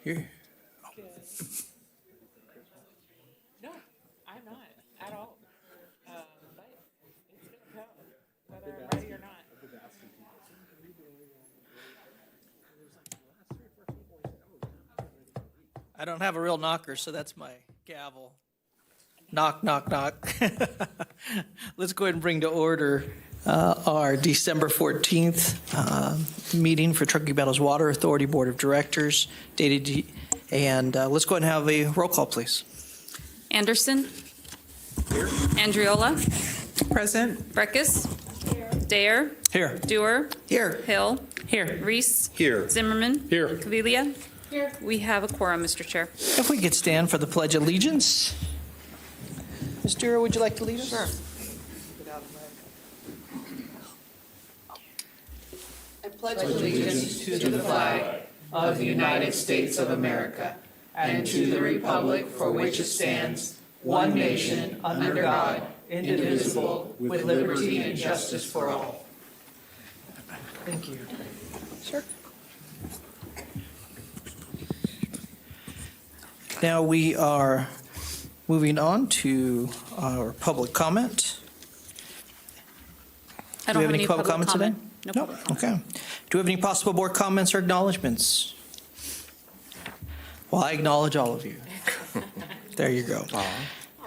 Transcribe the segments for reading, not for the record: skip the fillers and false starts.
Here. No, I'm not at all. But it's gonna come, whether I'm ready or not. I don't have a real knocker, so that's my gavel. Knock, knock, knock. Let's go ahead and bring to order our December 14th meeting for Truckee Meadows Water Authority Board of Directors, and let's go ahead and have a roll call, please. Anderson. Here. Andriola. Present. Breckus. Dare. Here. Dewar. Here. Hill. Here. Reese. Here. Zimmerman. Here. Caviglia. Here. We have a quorum, Mr. Chair. If we could stand for the Pledge of Allegiance. Ms. Dura, would you like to lead us? Sure. I pledge allegiance to the flag of the United States of America and to the republic for which it stands, one nation, under God, indivisible, with liberty and justice for all. Thank you. Sir. Now we are moving on to our public comment. I Do don't we have any public comments comment. today? No. Okay. Do we have any possible board comments or acknowledgements? Well, I acknowledge all of you. There you go.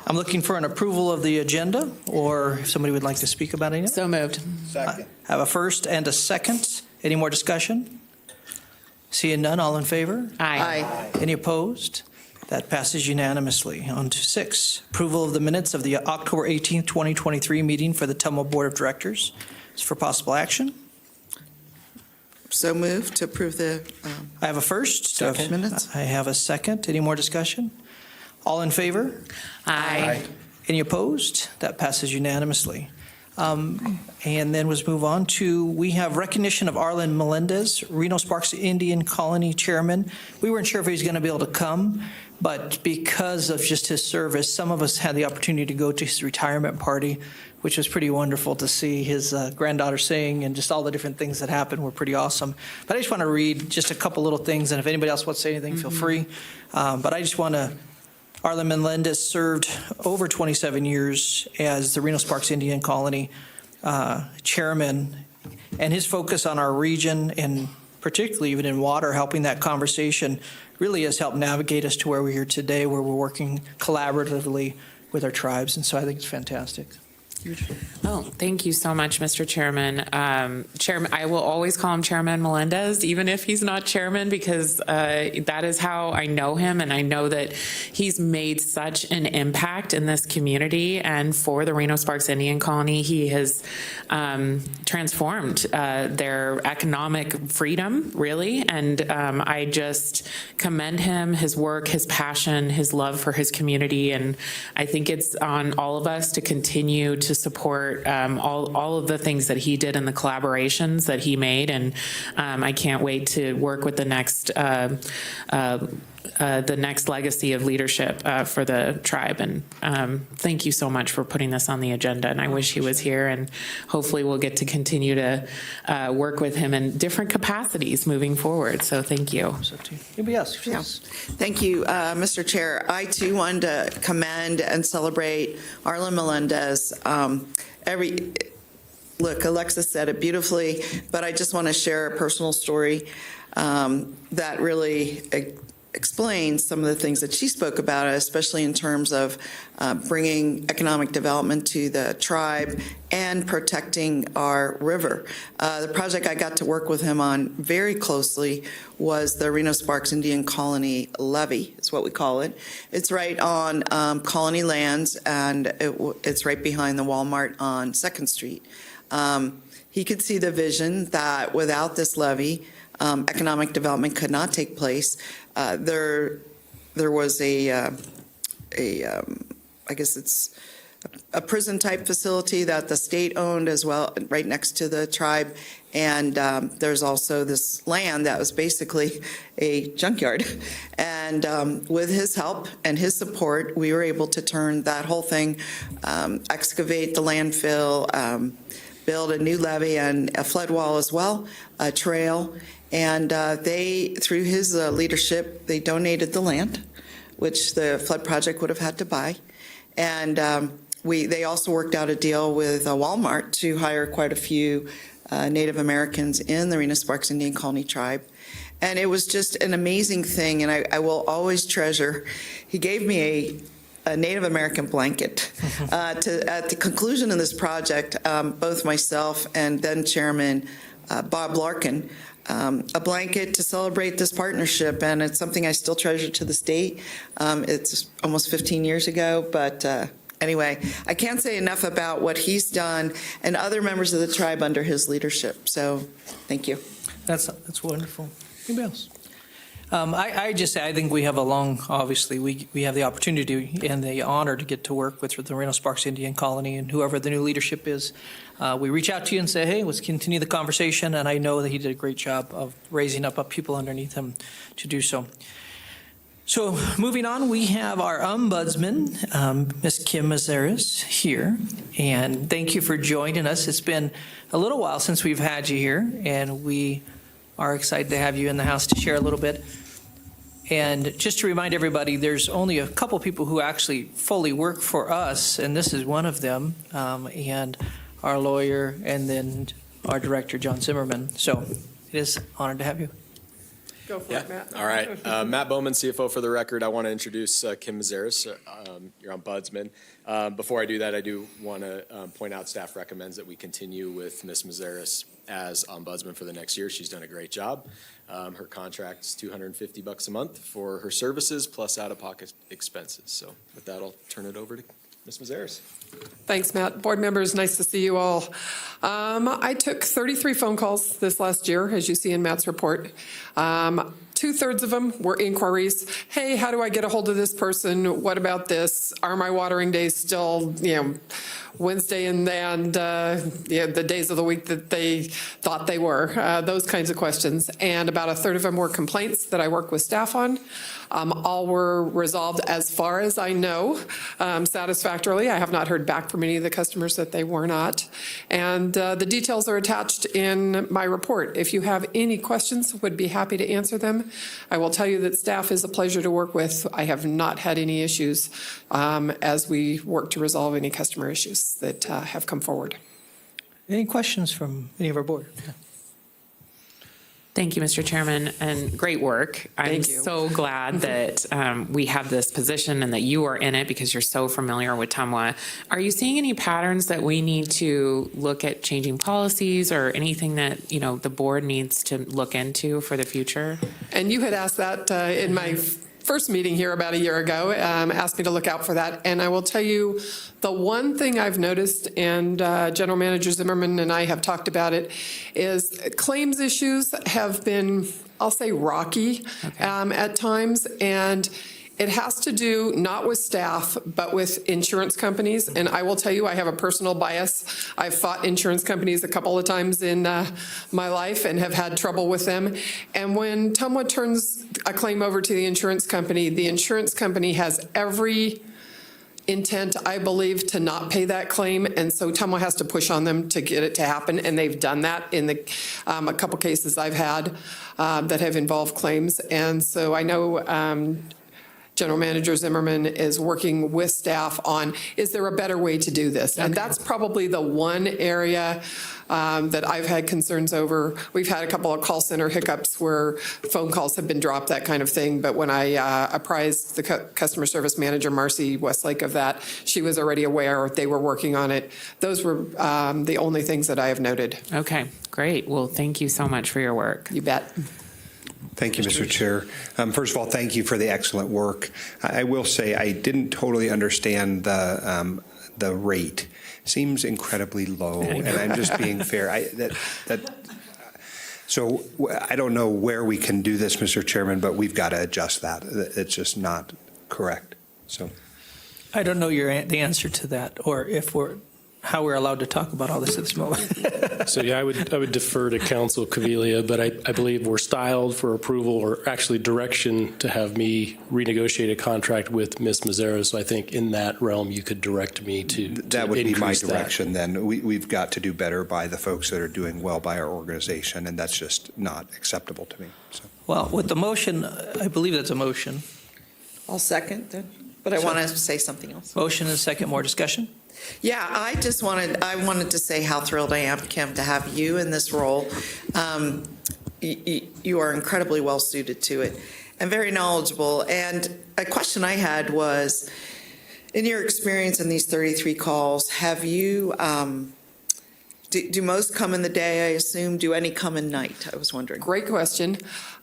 I'm looking for an approval of the agenda, or if somebody would like to speak about it. So moved. Second. I have a first and a second. Any more discussion? Seeing none, all in favor? Aye. Any opposed? That passes unanimously. On to 6, approval of the minutes of the October 18th, 2023 meeting for the TMWA Board of Directors. It's for possible action. So move to approve the I have a first. minutes. I have a second. Any more discussion? All in favor? Aye. Any opposed? That passes unanimously. And then let's move on to, we have recognition of Arlen Melendez, Reno Sparks Indian Colony Chairman. We weren't sure if he was going to be able to come, but because of just his service, some of us had the opportunity to go to his retirement party, which was pretty wonderful to see his granddaughter sing, and just all the different things that happened were pretty awesome. But I just want to read just a couple little things, and if anybody else wants to say anything, feel free. But I just want to, Arlen Melendez served over 27 years as the Reno Sparks Indian Colony chairman, and his focus on our region, and particularly even in water, helping that conversation, really has helped navigate us to where we're here today, where we're working collaboratively with our tribes. And so I think it's fantastic. Oh, thank you so much, Mr. Chairman. Chairman, I will always call him Chairman Melendez, even if he's not chairman, because that is how I know him, and I know that he's made such an impact in this community and for the Reno Sparks Indian Colony. He has transformed their economic freedom, really, and I just commend him, his work, his passion, his love for his community, and I think it's on all of us to continue to support all of the things that he did and the collaborations that he made, and I can't wait to work with the next legacy of leadership for the tribe. And thank you so much for putting this on the agenda. And I wish he was here, and hopefully we'll get to continue to work with him in different capacities moving forward. So thank you. Anybody else? Yeah. Thank you, Mr. Chair. I, too, wanted to commend and celebrate Arlen Melendez. Look, Alexis said it beautifully, but I just want to share a personal story that really explains some of the things that she spoke about, especially in terms of bringing economic development to the tribe and protecting our river. The project I got to work with him on very closely was the Reno Sparks Indian Colony Levee, is what we call it. It's right on colony lands, and it's right behind the Walmart on 2nd Street. He could see the vision that without this levee, economic development could not take place. There was I guess it's a prison-type facility that the state owned as well, right next to the tribe. And there's also this land that was basically a junkyard. And with his help and his support, we were able to turn that whole thing, excavate the landfill, build a new levee and a flood wall as well, a trail, And they, through his leadership, they donated the land, which the flood project would have had to buy. And they also worked out a deal with Walmart to hire quite a few Native Americans in the Reno-Sparks Indian Colony tribe. And it was just an amazing thing, and I will always treasure. He gave me a Native American blanket. At the conclusion of this project, both myself and then Chairman Bob Larkin, a blanket to celebrate this partnership, and it's something I still treasure to this date. It's almost 15 years ago, but anyway, I can't say enough about what he's done and other members of the tribe under his leadership. So, thank you. That's wonderful. Anybody else? I just say I think we have a long, obviously, we have the opportunity and the honor to get to work with the Reno-Sparks Indian Colony and whoever the new leadership is. We reach out to you and say, hey, let's continue the conversation, and I know that he did a great job of raising up people underneath him to do so. So moving on, we have our ombudsman, Ms. Kim Mazeres, here, and thank you for joining us. It's been a little while since we've had you here, and we are excited to have you in the house to share a little bit. And just to remind everybody, there's only a couple people who actually fully work for us, and this is one of them, and our lawyer, and then our director, John Zimmerman. So it is an honor to have you. Go for it, Matt. All right. Matt Bowman, CFO for the record. I want to introduce Kim Mazeres, your ombudsman. Before I do that, I do want to point out staff recommends that we continue with Ms. Mazeres as ombudsman for the next year. She's done a great job. Her contract's $250 a month for her services plus out-of-pocket expenses. So with that, I'll turn it over to Ms. Mazeres. Thanks, Matt. Board members, nice to see you all. I took 33 phone calls this last year, as you see in Matt's report. 2/3 of them were inquiries. Hey, how do I get a hold of this person? What about this? Are my watering days still, Wednesday and the days of the week that they thought they were? Those kinds of questions. And about 1/3 of them were complaints that I work with staff on. All were resolved, as far as I know, satisfactorily. I have not heard back from any of the customers that they were not. And the details are attached in my report. If you have any questions, would be happy to answer them. I will tell you that staff is a pleasure to work with. I have not had any issues as we work to resolve any customer issues that have come forward. Any questions from any of our board? Yeah. Thank you, Mr. Chairman, and great work. I'm Thank you. so glad that we have this position and that you are in it because you're so familiar with TMWA. Are you seeing any patterns that we need to look at changing policies or anything that, the board needs to look into for the future? And you had asked that in my first meeting here about a year ago, asked me to look out for that. And I will tell you, the one thing I've noticed, and General Manager Zimmerman and I have talked about it, is claims issues have been, I'll say, rocky at times. And it has to do not with staff, but with insurance companies. And I will tell you, I have a personal bias. I've fought insurance companies a couple of times in my life and have had trouble with them. And when TMWA turns a claim over to the insurance company has every intent, I believe, to not pay that claim. And so TMWA has to push on them to get it to happen. And they've done that in the a couple cases I've had that have involved claims. And so I know General Manager Zimmerman is working with staff on, is there a better way to do this? And that's probably the one area that I've had concerns over. We've had a couple of call center hiccups where phone calls have been dropped, that kind of thing. But when I apprised the customer service manager, Marcy Westlake, of that, she was already aware. They were working on it. Those were the only things that I have noted. Okay, great. Well, thank you so much for your work. You bet. Thank you, Mr. Chair. First of all, thank you for the excellent work. I will say I didn't totally understand the rate. Seems incredibly low, and I'm just being fair. So I don't know where we can do this, Mr. Chairman, but we've got to adjust that. It's just not correct. So I don't know the answer to that, or if how we're allowed to talk about all this at this moment. So yeah, I would defer to Council Cavilia, but I believe we're styled for approval or actually direction to have me renegotiate a contract with Ms. Mazzara. So I think in that realm, you could direct me to That would be my increase that. direction then. We've got to do better by the folks that are doing well by our organization, and that's just not acceptable to me. So. Well, with the motion, I believe that's a motion. I'll second then, but I want to say something else. Motion and a second, more discussion? Yeah, I wanted to say how thrilled I am, Kim, to have you in this role. You are incredibly well suited to it and very knowledgeable. And a question I had was, in your experience in these 33 calls, have you, do most come in the day, I assume? Do any come in night? I was wondering. Great question.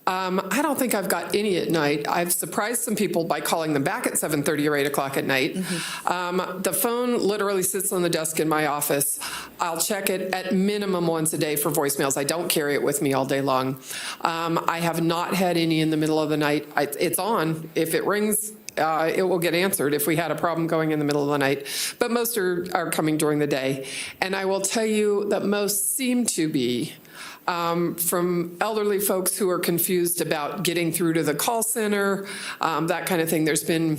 I don't think I've got any at night. I've surprised some people by calling them back at 7:30 or 8 o'clock at night. The phone literally sits on the desk in my office. I'll check it at minimum once a day for voicemails. I don't carry it with me all day long. I have not had any in the middle of the night. It's on. If it rings, it will get answered if we had a problem going in the middle of the night. But most are coming during the day. And I will tell you that most seem to be from elderly folks who are confused about getting through to the call center, that kind of thing. There's been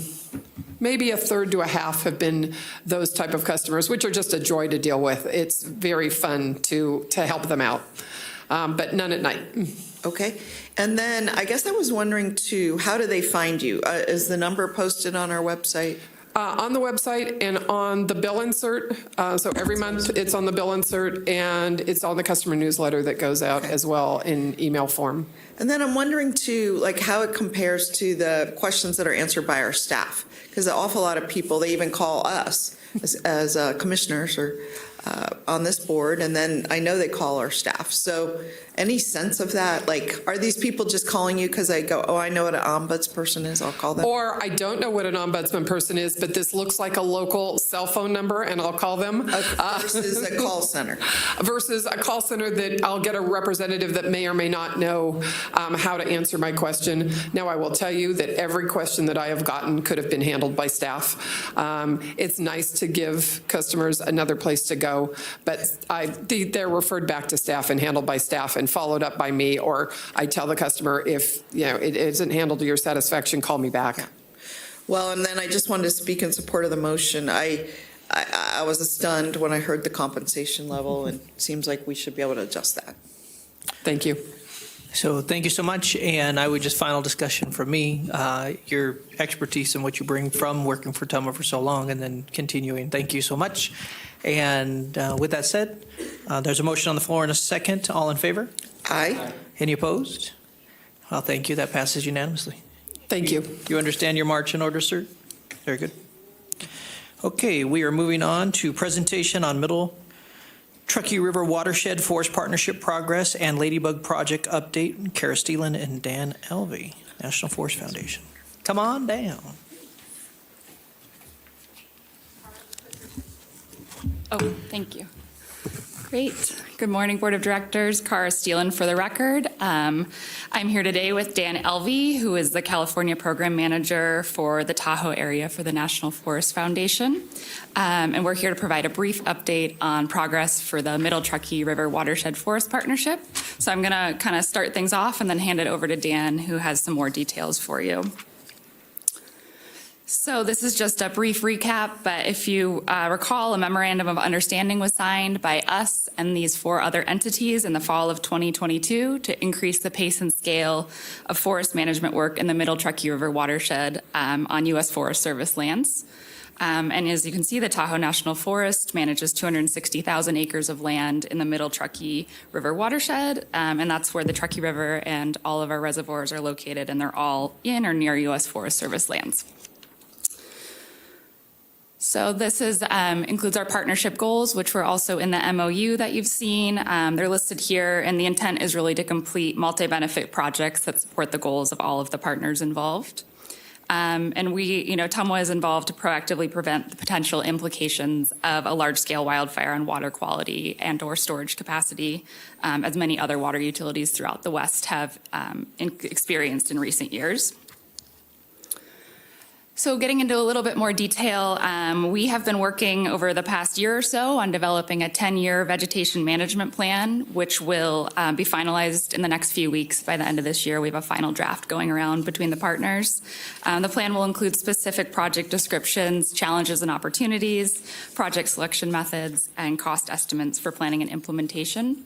maybe a third to a half have been those type of customers, which are just a joy to deal with. It's very fun to help them out, but none at night. Okay. And then I guess I was wondering too, how do they find you? Is the number posted on our website? On the website and on the bill insert. So every month it's on the bill insert and it's on the customer newsletter that goes out as well in email form. And then I'm wondering too, like how it compares to the questions that are answered by our staff. Because an awful lot of people, they even call us as commissioners or on this board, and then I know they call our staff. So any sense of that? Like, are these people just calling you because they go, oh, I know what an ombudsperson is, I'll call them? Or I don't know what an ombudsman person is, but this looks like a local cell phone number and I'll call them. Versus a call center. Versus a call center that I'll get a representative that may or may not know how to answer my question. Now, I will tell you that every question that I have gotten could have been handled by staff. It's nice to give customers another place to go, but they're referred back to staff and handled by staff and followed up by me, or I tell the customer if it isn't handled to your satisfaction, call me back. Well, and then I just wanted to speak in support of the motion. I was stunned when I heard the compensation level, and it seems like we should be able to adjust that. Thank you. So thank you so much, and I would just final discussion from me, your expertise and what you bring from working for TMWA for so long and then continuing. Thank you so much. And with that said, there's a motion on the floor and a second. All in favor? Aye. Any opposed? Well, thank you. That passes unanimously. Thank you. You understand your march in order, sir? Very good. Okay, we are moving on to presentation on Middle Truckee River Watershed Forest Partnership progress and Ladybug Project update. Kara Steelan and Dan Elvey, National Forest Foundation. Come on down. Oh, thank you. Great. Good morning, Board of Directors. Kara Steelan for the record. I'm here today with Dan Elvey, who is the California Program Manager for the Tahoe area for the National Forest Foundation. And we're here to provide a brief update on progress for the Middle Truckee River Watershed Forest Partnership. So I'm going to kind of start things off and then hand it over to Dan, who has some more details for you. So this is just a brief recap, but if you recall, a memorandum of understanding was signed by us and these 4 other entities in the fall of 2022 to increase the pace and scale of forest management work in the Middle Truckee River watershed on U.S. Forest Service lands. And as you can see, the Tahoe National Forest manages 260,000 acres of land in the Middle Truckee River watershed, and that's where the Truckee River and all of our reservoirs are located, and they're all in or near U.S. Forest Service lands. So this includes our partnership goals, which were also in the MOU that you've seen. They're listed here, and the intent is really to complete multi-benefit projects that support the goals of all of the partners involved. And TMWA is involved to proactively prevent the potential implications of a large-scale wildfire on water quality and or storage capacity, as many other water utilities throughout the West have experienced in recent years. So getting into a little bit more detail, we have been working over the past year or so on developing a 10-year vegetation management plan, which will be finalized in the next few weeks. By the end of this year, we have a final draft going around between the partners. The plan will include specific project descriptions, challenges and opportunities, project selection methods, and cost estimates for planning and implementation.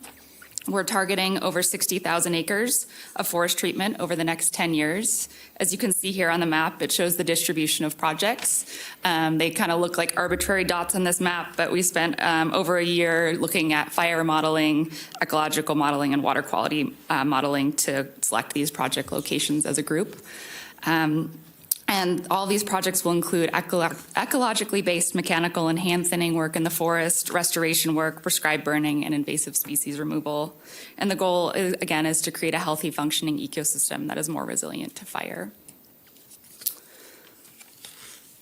We're targeting over 60,000 acres of forest treatment over the next 10 years. As you can see here on the map, it shows the distribution of projects. They kind of look like arbitrary dots on this map, but we spent over a year looking at fire modeling, ecological modeling, and water quality modeling to select these project locations as a group. And all these projects will include ecologically based mechanical and hand thinning work in the forest, restoration work, prescribed burning, and invasive species removal. And the goal, again, is to create a healthy functioning ecosystem that is more resilient to fire.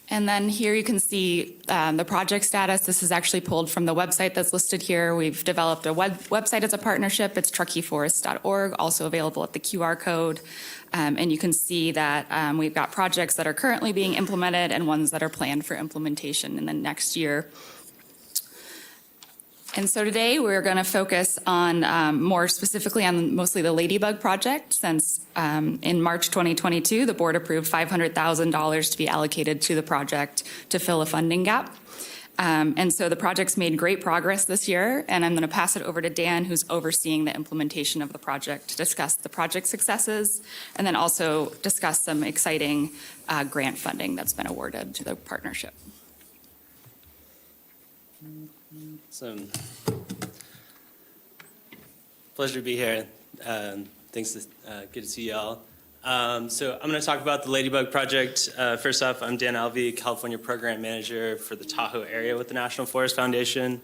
And then here you can see the project status. This is actually pulled from the website that's listed here. We've developed a website as a partnership. It's truckeyforest.org, also available at the QR code. And you can see that we've got projects that are currently being implemented and ones that are planned for implementation in the next year. And so today we're going to focus on more specifically on mostly the Ladybug project, since in March 2022, the board approved $500,000 to be allocated to the project to fill a funding gap. And so the project's made great progress this year, and I'm going to pass it over to Dan, who's overseeing the implementation of the project, to discuss the project successes, and then also discuss some exciting grant funding that's been awarded to the partnership. Awesome. Pleasure to be here. Thanks. Good to see y'all. So I'm going to talk about the Ladybug Project. First off, I'm Dan Alvey, California Program Manager for the Tahoe area with the National Forest Foundation.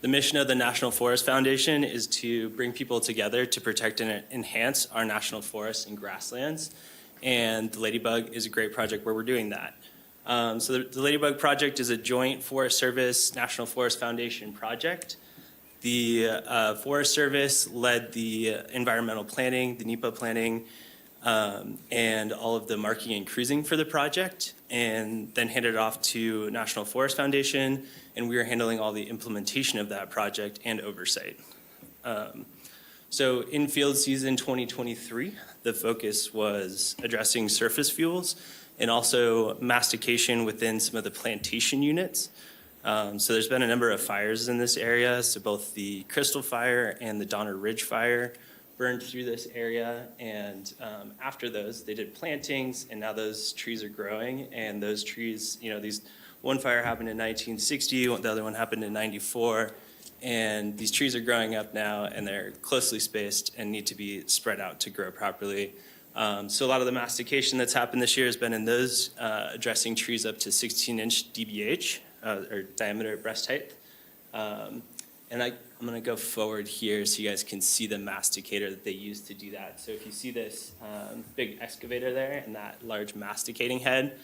The mission of the National Forest Foundation is to bring people together to protect and enhance our national forests and grasslands. And the Ladybug is a great project where we're doing that. So the Ladybug Project is a joint Forest Service National Forest Foundation project. The Forest Service led the environmental planning, the NEPA planning, and all of the marking and cruising for the project, and then handed it off to National Forest Foundation, and we are handling all the implementation of that project and oversight. So in field season 2023, the focus was addressing surface fuels and also mastication within some of the plantation units. So there's been a number of fires in this area. So both the Crystal Fire and the Donner Ridge Fire burned through this area. And after those, they did plantings, and now those trees are growing. And those trees, one fire happened in 1960, the other one happened in 94. And these trees are growing up now, and they're closely spaced and need to be spread out to grow properly. So a lot of the mastication that's happened this year has been in those addressing trees up to 16-inch DBH, or diameter breast height. And I'm going to go forward here so you guys can see the masticator that they use to do that. So if you see this big excavator there and that large masticating head,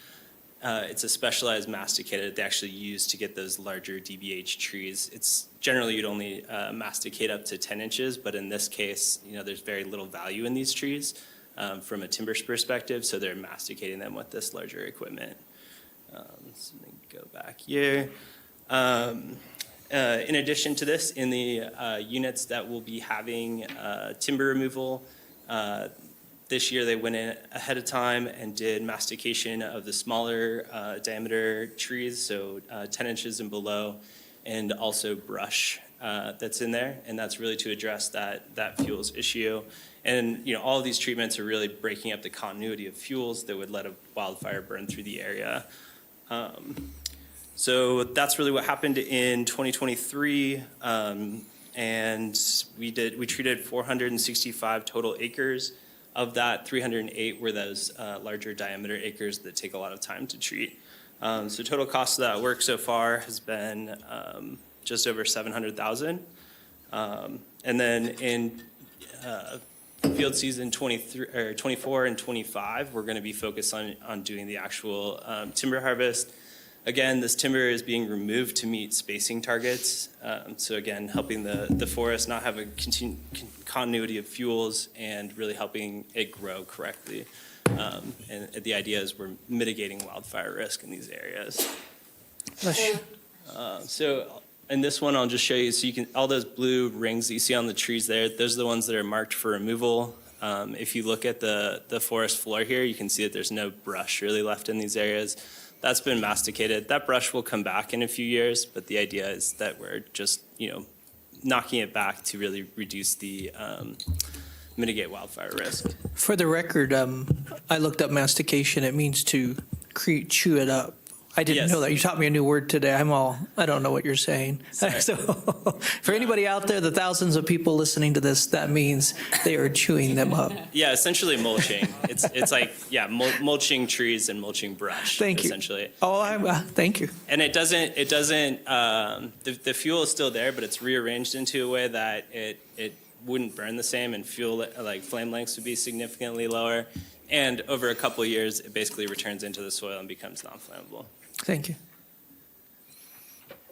it's a specialized masticator that they actually use to get those larger DBH trees. It's generally you'd only masticate up to 10 inches, but in this case, there's very little value in these trees. From a timber perspective, so they're masticating them with this larger equipment. So let me go back here. In addition to this, in the units that will be having timber removal, this year they went in ahead of time and did mastication of the smaller diameter trees, so 10 inches and below, and also brush that's in there, and that's really to address that fuels issue. And all of these treatments are really breaking up the continuity of fuels that would let a wildfire burn through the area. So that's really what happened in 2023, and we treated 465 total acres. Of that, 308 were those larger diameter acres that take a lot of time to treat. So total cost of that work so far has been just over $700,000. And then in field season 24 and 25, we're going to be focused on doing the actual timber harvest, Again, this timber is being removed to meet spacing targets. So again, helping the forest not have a continuity of fuels and really helping it grow correctly. And the idea is we're mitigating wildfire risk in these areas. So in this one, I'll just show you, so you can, all those blue rings that you see on the trees there, those are the ones that are marked for removal. If you look at the forest floor here, you can see that there's no brush really left in these areas. That's been masticated. That brush will come back in a few years, but the idea is that we're just, knocking it back to really reduce the, mitigate wildfire risk. For the record, I looked up mastication. It means to chew it up. I didn't Yes. know that. You taught me a new word today. I don't know what you're saying. Sorry. So for anybody out there, the thousands of people listening to this, that means they are chewing them up. Yeah, essentially mulching. It's like, mulching trees and mulching brush. Thank you. Essentially. Oh, thank you. And it doesn't, the fuel is still there, but it's rearranged into a way that it wouldn't burn the same, and fuel, like flame lengths would be significantly lower. And over a couple of years, it basically returns into the soil and becomes non-flammable. Thank you.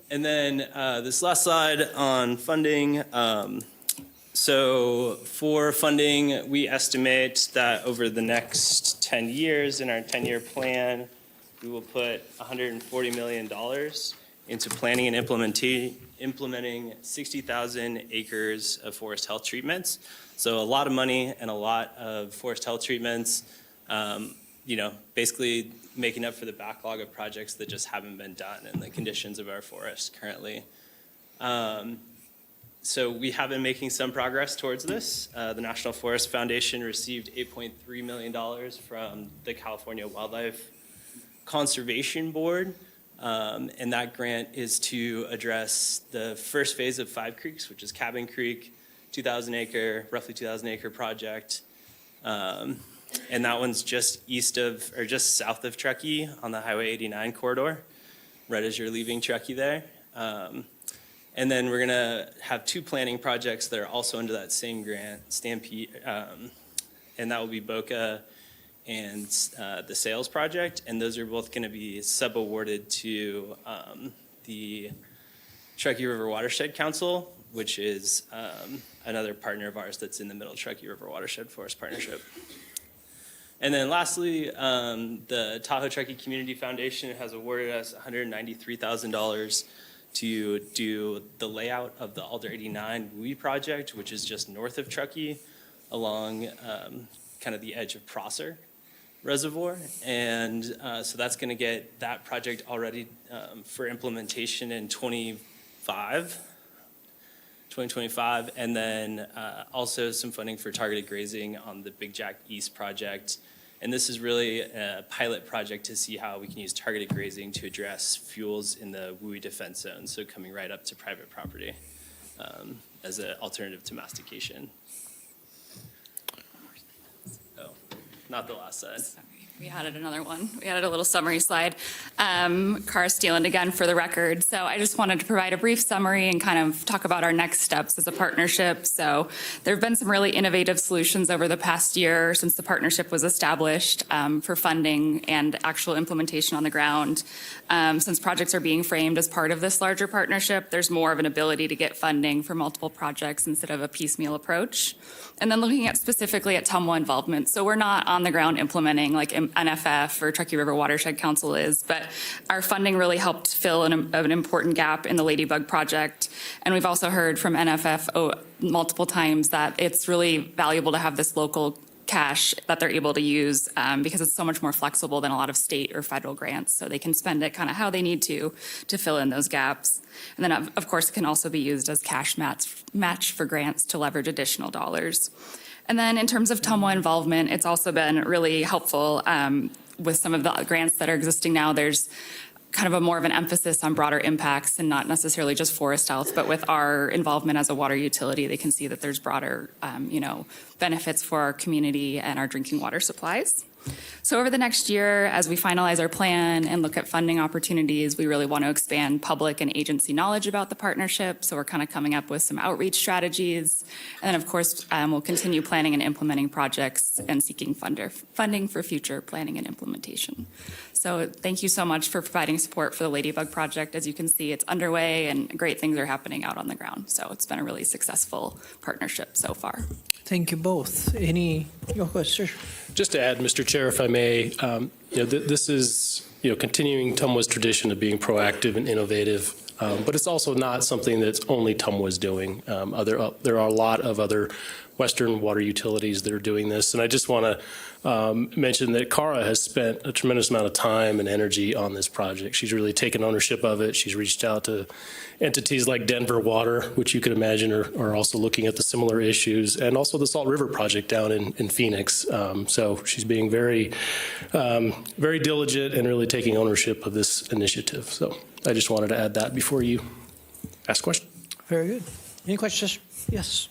And then this last slide on funding. So for funding, we estimate that over the next 10 years in our 10-year plan, we will put $140 million into planning and implementing 60,000 acres of forest health treatments. So a lot of money and a lot of forest health treatments, basically making up for the backlog of projects that just haven't been done in the conditions of our forests currently. So we have been making some progress towards this. The National Forest Foundation received $8.3 million from the California Wildlife Conservation Board. And that grant is to address the first phase of Five Creeks, which is Cabin Creek, roughly 2,000 acre project. And that one's just just south of Truckee on the Highway 89 corridor, right as you're leaving Truckee there. And then we're gonna have two planning projects that are also under that same grant, Stampede, and that will be Boca and the Sales Project, and those are both gonna be sub-awarded to the Truckee River Watershed Council, which is another partner of ours that's in the Middle Truckee River Watershed Forest Partnership. And then lastly, the Tahoe Truckee Community Foundation has awarded us $193,000 to do the layout of the Alder 89 WUI project, which is just north of Truckee along kind of the edge of Prosser Reservoir. And so that's going to get that project already for implementation in 2025, and then also some funding for targeted grazing on the Big Jack East project. And this is really a pilot project to see how we can use targeted grazing to address fuels in the WUI defense zone, so coming right up to private property as an alternative to mastication. Oh, not the last slide. We added another one. We added a little summary slide. Cara Steeland again for the record. So I just wanted to provide a brief summary and kind of talk about our next steps as a partnership. So there have been some really innovative solutions over the past year since the partnership was established for funding and actual implementation on the ground. Since projects are being framed as part of this larger partnership, there's more of an ability to get funding for multiple projects instead of a piecemeal approach. And then looking at specifically at TMWA involvement. So we're not on the ground implementing like NFF or Truckee River Watershed Council is, but our funding really helped fill an important gap in the Ladybug project. And we've also heard from NFF multiple times that it's really valuable to have this local cash that they're able to use because it's so much more flexible than a lot of state or federal grants. So they can spend it kind of how they need to fill in those gaps. And then of course it can also be used as cash match for grants to leverage additional dollars. And then in terms of TMWA involvement, it's also been really helpful with some of the grants that are existing now. There's kind of a more of an emphasis on broader impacts and not necessarily just forest health, but with our involvement as a water utility, they can see that there's broader, benefits for our community and our drinking water supplies. So over the next year, as we finalize our plan and look at funding opportunities, we really want to expand public and agency knowledge about the partnership. So we're kind of coming up with some outreach strategies. And then, of course, we'll continue planning and implementing projects and seeking funding for future planning and implementation. So thank you so much for providing support for the Ladybug Project. As you can see, it's underway and great things are happening out on the ground. So it's been a really successful partnership so far. Thank you both. Your question? Just to add, Mr. Chair, if I may, this is, continuing TMWA's tradition of being proactive and innovative, but it's also not something that's only TMWA's doing. There are a lot of other Western water utilities that are doing this, and I just want to mention that Cara has spent a tremendous amount of time and energy on this project. She's really taken ownership of it. She's reached out to entities like Denver Water, which you could imagine are also looking at the similar issues, and also the Salt River Project down in Phoenix. So she's being very, very diligent and really taking ownership of this initiative. So I just wanted to add that before you ask questions. Very good. Any questions? Yes.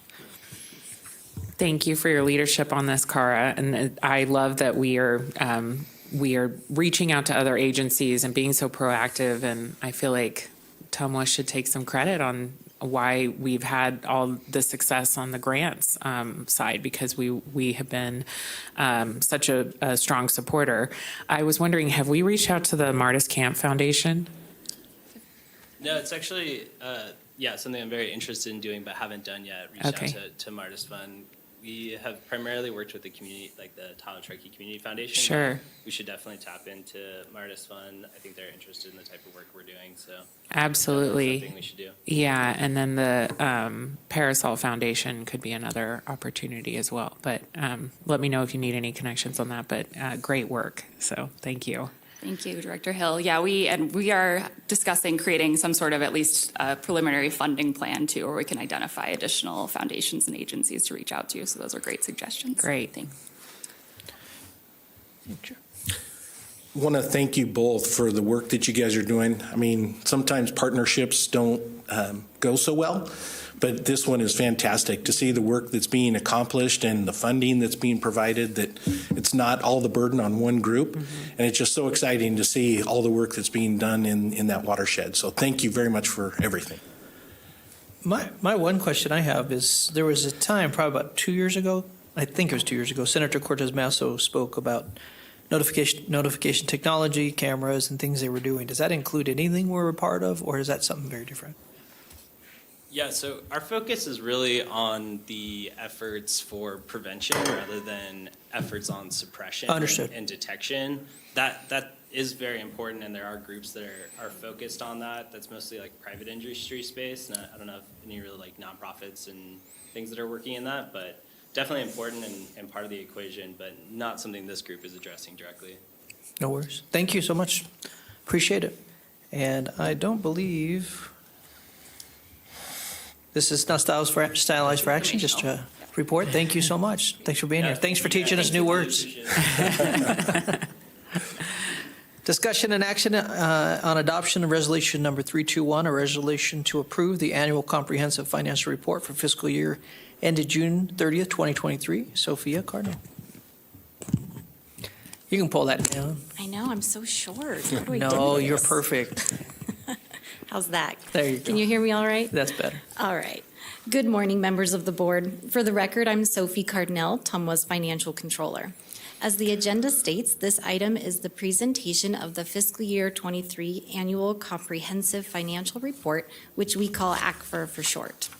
Thank you for your leadership on this, Cara. And I love that we are reaching out to other agencies and being so proactive. And I feel like TMWA should take some credit on why we've had all the success on the grants side, because we have been such a strong supporter. I was wondering, have we reached out to the Martis Camp Foundation? No, it's actually, something I'm very interested in doing but haven't done yet. Reached out to Martis Fund. We have primarily worked with the community, like the Tahoe Truckee Community Foundation. Sure. We should definitely tap into Martis Fund. I think they're interested in the type of work we're doing, so. Absolutely. Something we should do. Yeah, and then the Parasol Foundation could be another opportunity as well. But let me know if you need any connections on that. But great work, so thank you. Thank you, Director Hill. Yeah, we are discussing creating some sort of at least preliminary funding plan too, where we can identify additional foundations and agencies to reach out to. So those are great suggestions. Great. Thanks. I want to thank you both for the work that you guys are doing. I mean, sometimes partnerships don't go so well, but this one is fantastic to see the work that's being accomplished and the funding that's being provided, that it's not all the burden on one group. Mm-hmm. And it's just so exciting to see all the work that's being done in that watershed. So thank you very much for everything. My one question I have is, there was a time, probably about 2 years ago, I think it was 2 years ago, Senator Cortez Masto spoke about notification technology, cameras, and things they were doing. Does that include anything we're a part of, or is that something very different? Yeah, so our focus is really on the efforts for prevention rather than efforts on suppression. Understood. And detection. That is very important, and there are groups that are focused on that. That's mostly like private industry space. I don't know if any really like nonprofits and things that are working in that, but definitely important and part of the equation, but not something this group is addressing directly. No worries. Thank you so much. Appreciate it. And I don't believe this is not stylized for action, just a report. Thank you so much. Thanks for being here. Thanks for teaching us new words. Discussion and action on adoption of resolution number 321, a resolution to approve the annual comprehensive financial report for fiscal year ended June 30th, 2023. Sophia Cardinal. You can pull that down. I know, I'm so short. How do I do No, this? you're perfect. How's that? There you go. Can you hear me all right? That's better. All right. Good morning, members of the board. For the record, I'm Sophie Cardinal, TMWA's financial controller. As the agenda states, this item is the presentation of the fiscal year 23 annual comprehensive financial report, which we call ACFR for short.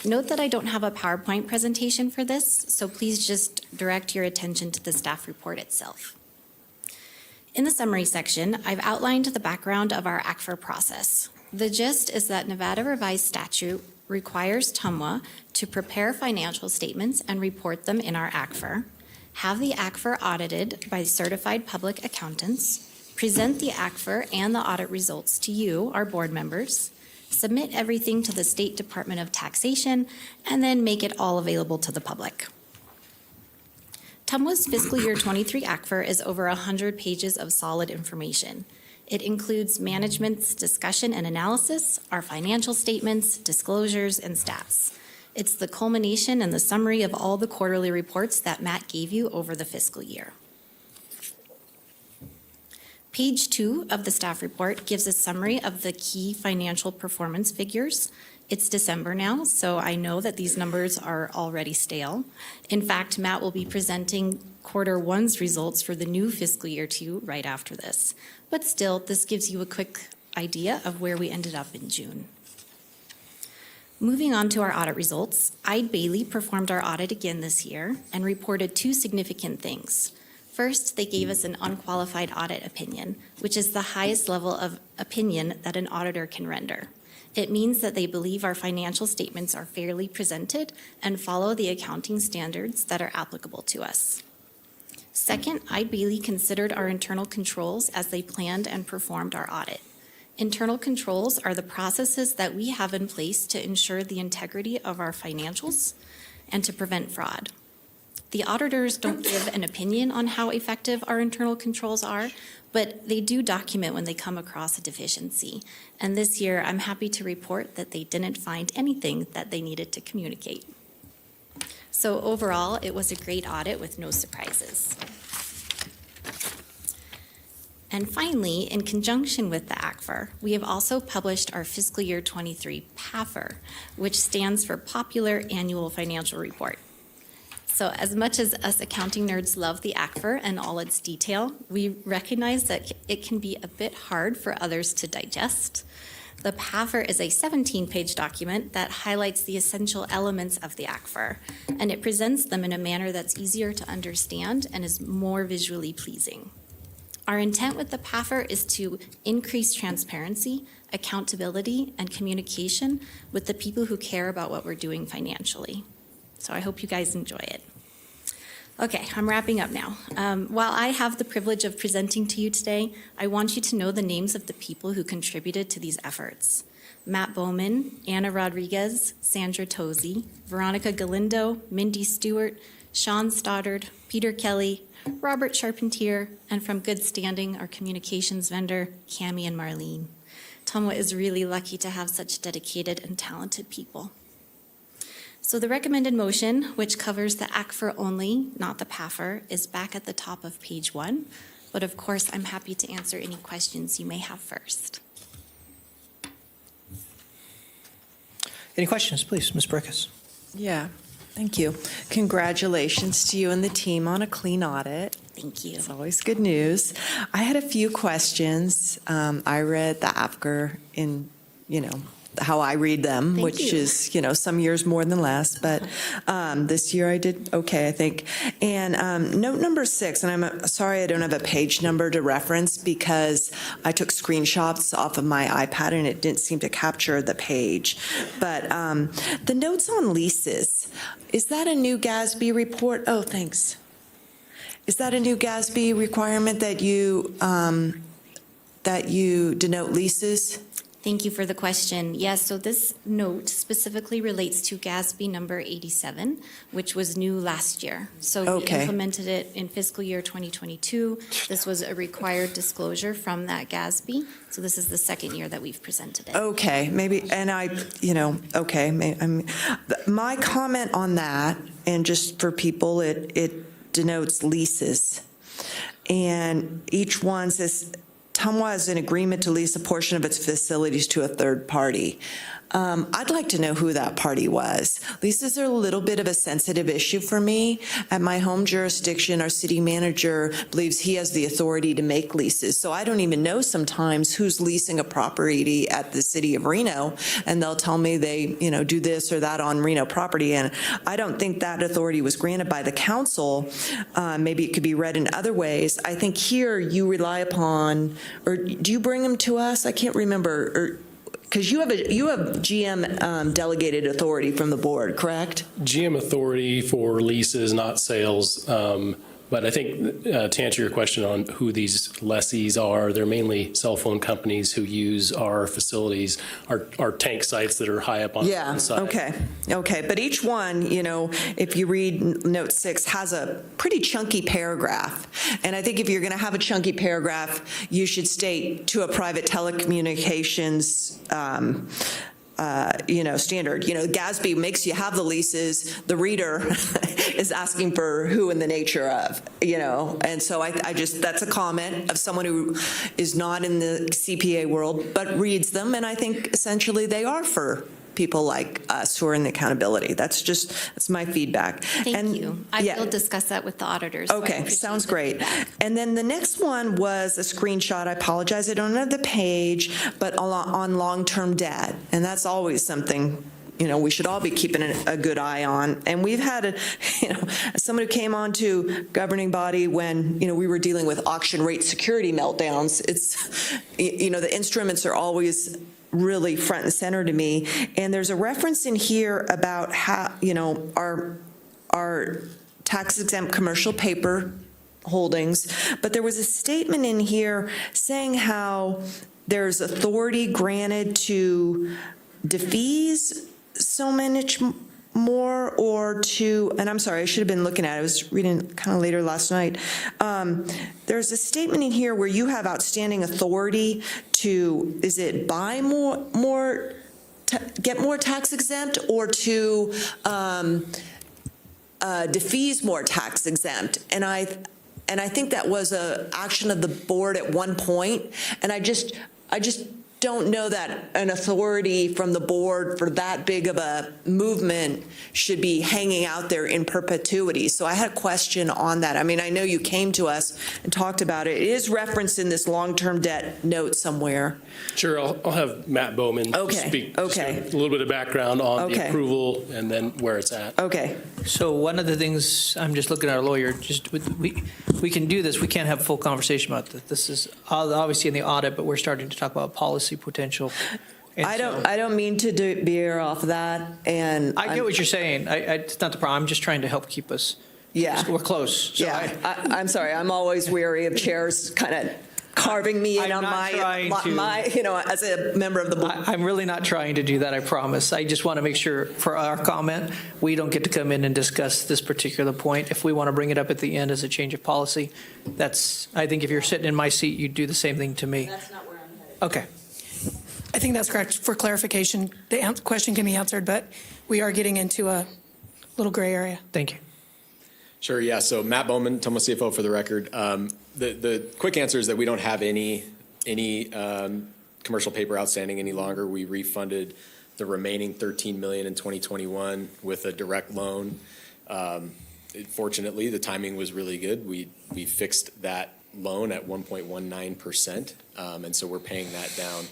Note that I don't have a PowerPoint presentation for this, so please just direct your attention to the staff report itself. In the summary section, I've outlined the background of our ACFR process. The gist is that Nevada revised statute requires TMWA to prepare financial statements and report them in our ACFR, have the ACFR audited by certified public accountants, present the ACFR and the audit results to you, our board members, submit everything to the State Department of Taxation, and then make it all available to the public. TMWA's fiscal year 23 ACFR is over 100 pages of solid information. It includes management's discussion and analysis, our financial statements, disclosures, and stats. It's the culmination and the summary of all the quarterly reports that Matt gave you over the fiscal year. Page 2 of the staff report gives a summary of the key financial performance figures. It's December now, so I know that these numbers are already stale. In fact, Matt will be presenting Q1's results for the new fiscal year 2 right after this. But still, this gives you a quick idea of where we ended up in June. Moving on to our audit results, Eide Bailly performed our audit again this year and reported 2 significant things. First, they gave us an unqualified audit opinion, which is the highest level of opinion that an auditor can render. It means that they believe our financial statements are fairly presented and follow the accounting standards that are applicable to us. Second, Eide Bailly considered our internal controls as they planned and performed our audit. Internal controls are the processes that we have in place to ensure the integrity of our financials and to prevent fraud. The auditors don't give an opinion on how effective our internal controls are, but they do document when they come across a deficiency. And this year, I'm happy to report that they didn't find anything that they needed to communicate. So overall, it was a great audit with no surprises. And finally, in conjunction with the ACFR, we have also published our fiscal year 23 PAFR, which stands for Popular Annual Financial Report. So as much as us accounting nerds love the ACFR and all its detail, we recognize that it can be a bit hard for others to digest. The PAFR is a 17-page document that highlights the essential elements of the ACFR, and it presents them in a manner that's easier to understand and is more visually pleasing. Our intent with the PAFR is to increase transparency, accountability, and communication with the people who care about what we're doing financially. So I hope you guys enjoy it. Okay, I'm wrapping up now. While I have the privilege of presenting to you today, I want you to know the names of the people who contributed to these efforts. Matt Bowman, Anna Rodriguez, Sandra Tozy, Veronica Galindo, Mindy Stewart, Sean Stoddard, Peter Kelly, Robert Charpentier, and from good standing, our communications vendor, Cammie and Marlene. TMWA is really lucky to have such dedicated and talented people. So the recommended motion, which covers the ACFR only, not the PAFR, is back at the top of page 1. But of course, I'm happy to answer any questions you may have first. Any questions, please, Ms. Burkus? Yeah, thank you. Congratulations to you and the team on a clean audit. Thank you. It's always good news. I had a few questions. I read the AFCR in, how I read them, Thank which you. is, some years more than less, but this year I did okay, I think. And note number 6, and I'm sorry I don't have a page number to reference because I took screenshots off of my iPad and it didn't seem to capture the page. But the notes on leases, is that a new GASB report? Oh, thanks. Is that a new GASB requirement that you denote leases? Thank you for the question. Yes, so this note specifically relates to GASB number 87, which was new last year. So we Okay. implemented it in fiscal year 2022. This was a required disclosure from that GASB. So this is the second year that we've presented it. Okay, maybe, and my comment on that, and just for people, it denotes leases. And each one says, TMWA is in agreement to lease a portion of its facilities to a third party. I'd like to know who that party was. Leases are a little bit of a sensitive issue for me. At my home jurisdiction, our city manager believes he has the authority to make leases. So I don't even know sometimes who's leasing a property at the city of Reno, and they'll tell me they, do this or that on Reno property. And I don't think that authority was granted by the council. Maybe it could be read in other ways. I think here you rely upon, or do you bring them to us? I can't remember. Because you have GM delegated authority from the board, correct? GM authority for leases, not sales. But I think to answer your question on who these lessees are, they're mainly cell phone companies who use our facilities, our tank sites that are high up on the side. Okay. But each one, if you read note 6, has a pretty chunky paragraph. And I think if you're going to have a chunky paragraph, you should state to a private telecommunications standard. GASB makes you have the leases. The reader is asking for who and the nature of, And so I just, that's a comment of someone who is not in the CPA world, but reads them. And I think essentially they are for people like us who are in the accountability. That's my feedback. Thank you. I will discuss that with the auditors. so I Okay, appreciate sounds the great. feedback. And then the next one was a screenshot. I apologize, I don't have the page, but on long-term debt. And that's always something, we should all be keeping a good eye on. And we've had, as someone who came on to governing body when, we were dealing with auction rate security meltdowns, it's, the instruments are always really front and center to me. And there's a reference in here about how, our tax-exempt commercial paper holdings, but there was a statement in here saying how there's authority granted to defease so much more or to, and I'm sorry, I should have been looking at it. I was reading kind of later last night. There's a statement in here where you have outstanding authority to, is it buy more get more tax exempt or to defease more tax exempt? And I think that was a action of the board at one point. And I just don't know that an authority from the board for that big of a movement should be hanging out there in perpetuity. So I had a question on that. I mean, I know you came to us and talked about it. It is referenced in this long-term debt note somewhere. Sure, I'll have Matt Bowman speak. Okay. Just a little bit of background on the Okay. approval and then where it's at. Okay. So one of the things, I'm just looking at our lawyer, we can do this, we can't have a full conversation about this. This is obviously in the audit, but we're starting to talk about policy potential. And I don't mean to veer off that, and I get what you're saying. It's not the problem. I'm just trying to help keep us. Yeah. We're close. So Yeah, I'm sorry. I'm always weary of chairs kind of carving me in I'm on not trying to- my, as a member of the board. I'm really not trying to do that, I promise. I just want to make sure for our comment, we don't get to come in and discuss this particular point. If we want to bring it up at the end as a change of policy, I think if you're sitting in my seat, you'd do the same thing to me. That's not where I'm headed. Okay. I think that's correct. For clarification, the question can be answered, but we are getting into a little gray area. Thank you. Sure, yeah. So Matt Bowman, TMWA CFO for the record. The quick answer is that we don't have any commercial paper outstanding any longer. We refunded the remaining $13 million in 2021 with a direct loan. Fortunately, the timing was really good. We fixed that loan at 1.19%, and so we're paying that down.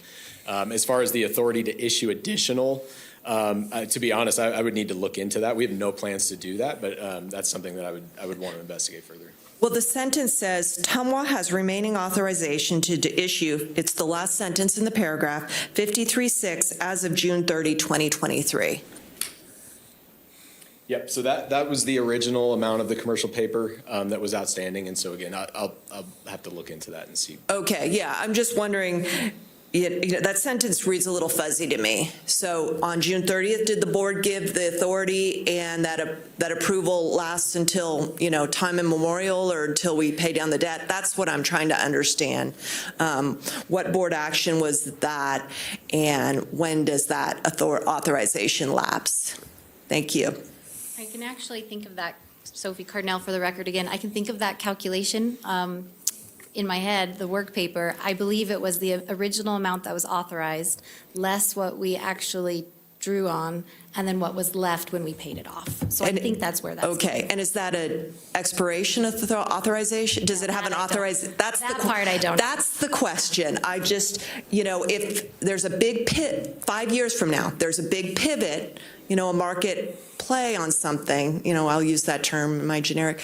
As far as the authority to issue additional, to be honest, I would need to look into that. We have no plans to do that, but that's something that I would want to investigate further. Well, the sentence says, TMWA has remaining authorization to issue, it's the last sentence in the paragraph, 53.6 as of June 30, 2023. Yep, so that was the original amount of the commercial paper that was outstanding, and so again, I'll have to look into that and see. Okay, yeah, I'm just wondering, that sentence reads a little fuzzy to me. So on June 30th, did the board give the authority and that approval lasts until, time immemorial or until we pay down the debt? That's what I'm trying to understand. What board action was that and when does that authorization lapse? Thank you. I can actually think of that, Sophie Cardinal, for the record again, I can think of that calculation in my head, the work paper. I believe it was the original amount that was authorized, less what we actually drew on, and then what was left when we paid it off. So I think that's where that's. Okay, and is that an expiration of the authorization? Does it have an authorized? That's that the part I don't know. That's the question. I just, if there's a big pivot, 5 years from now, there's a big pivot, a market play on something, I'll use that term in my generic.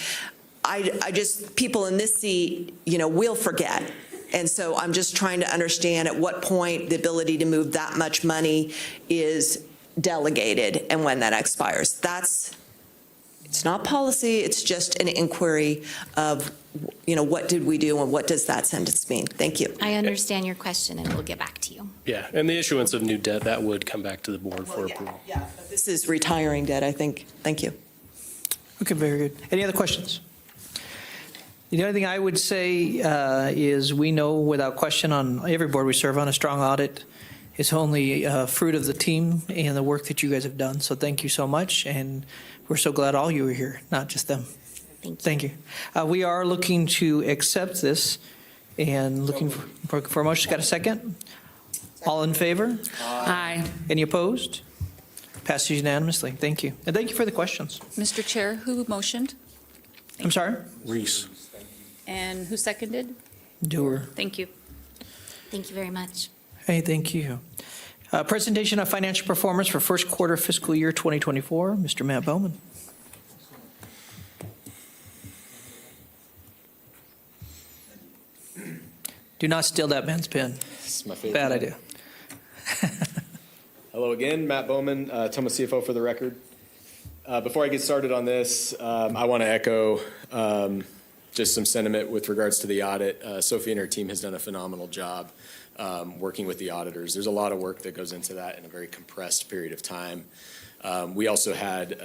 I just, people in this seat, will forget. And so I'm just trying to understand at what point the ability to move that much money is delegated and when that expires. It's not policy, it's just an inquiry of, what did we do and what does that sentence mean? Thank you. I understand your question and we'll get back to you. Yeah, and the issuance of new debt, that would come back to the board for approval. Yeah, but this is retiring debt, I think. Thank you. Okay, very good. Any other questions? The only thing I would say is we know without question on every board we serve on a strong audit is only fruit of the team and the work that you guys have done. So thank you so much, and we're so glad all you are here, not just them. Thank you. Thank you. We are looking to accept this and looking for a motion. Got a second? All in favor? Aye. Any opposed? Passes unanimously. Thank you. And thank you for the questions. Mr. Chair, who motioned I'm sorry? Reese. and who seconded? Doer. Thank you. Thank you very much. Hey, thank you. Presentation of financial performance for first quarter fiscal year 2024. Mr. Matt Bowman. Do not steal that man's pen. This is my favorite. Bad idea. Hello again, Matt Bowman, TMWA CFO for the record. Before I get started on this, I want to echo just some sentiment with regards to the audit. Sophie and her team has done a phenomenal job working with the auditors. There's a lot of work that goes into that in a very compressed period of time. We also had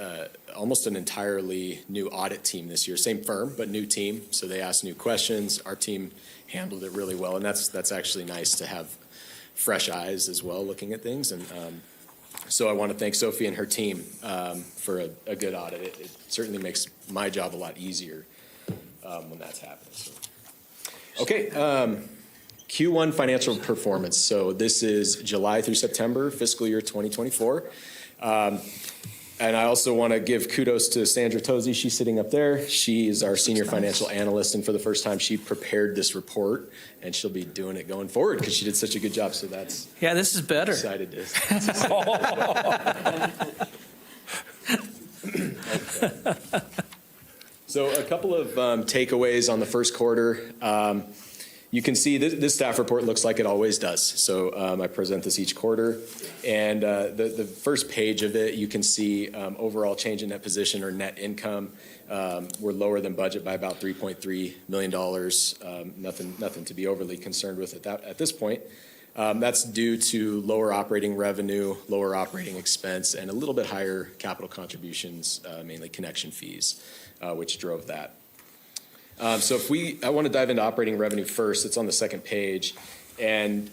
almost an entirely new audit team this year, same firm, but new team. So they asked new questions. Our team handled it really well, and that's actually nice to have fresh eyes as well looking at things. And so I want to thank Sophie and her team for a good audit. It certainly makes my job a lot easier when that's happening. So. Okay, Q1 financial performance. So this is July through September, fiscal year 2024. And I also want to give kudos to Sandra Tozy. She's sitting up there. She is our senior financial analyst, and for the first time, she prepared this report, and she'll be doing it going forward because she did such a good job. So that's Yeah, this is better. excited to. So a couple of takeaways on the first quarter. You can see this staff report looks like it always does. So I present this each quarter. And the first page of it, you can see overall change in net position or net income. We're lower than budget by about $3.3 million. Nothing to be overly concerned with at this point. That's due to lower operating revenue, lower operating expense, and a little bit higher capital contributions, mainly connection fees, which drove that. So I want to dive into operating revenue first. It's on the second page. And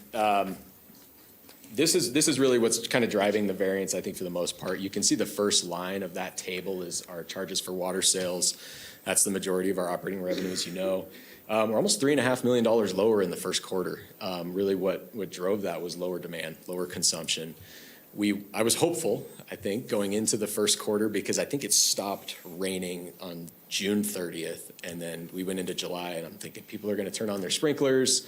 this is really what's kind of driving the variance, I think, for the most part. You can see the first line of that table is our charges for water sales. That's the majority of our operating revenue, as you know. We're almost $3.5 million lower in the first quarter. Really what drove that was lower demand, lower consumption. I was hopeful, I think, going into the first quarter because I think it stopped raining on June 30th, and then we went into July, and I'm thinking people are going to turn on their sprinklers.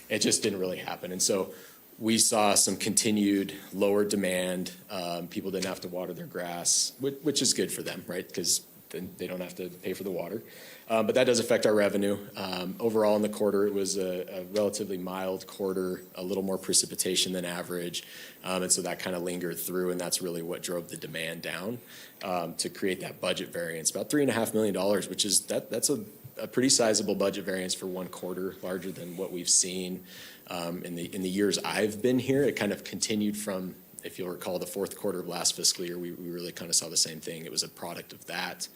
It just didn't really happen. And so we saw some continued lower demand. People didn't have to water their grass, which is good for them, right? Because then they don't have to pay for the water. But that does affect our revenue. Overall in the quarter, it was a relatively mild quarter, a little more precipitation than average. And so that kind of lingered through, and that's really what drove the demand down to create that budget variance, about $3.5 million, which is that's a pretty sizable budget variance for one quarter, larger than what we've seen in the years I've been here. It kind of continued from, if you'll recall, the fourth quarter of last fiscal year. We really kind of saw the same thing. It was a product of that.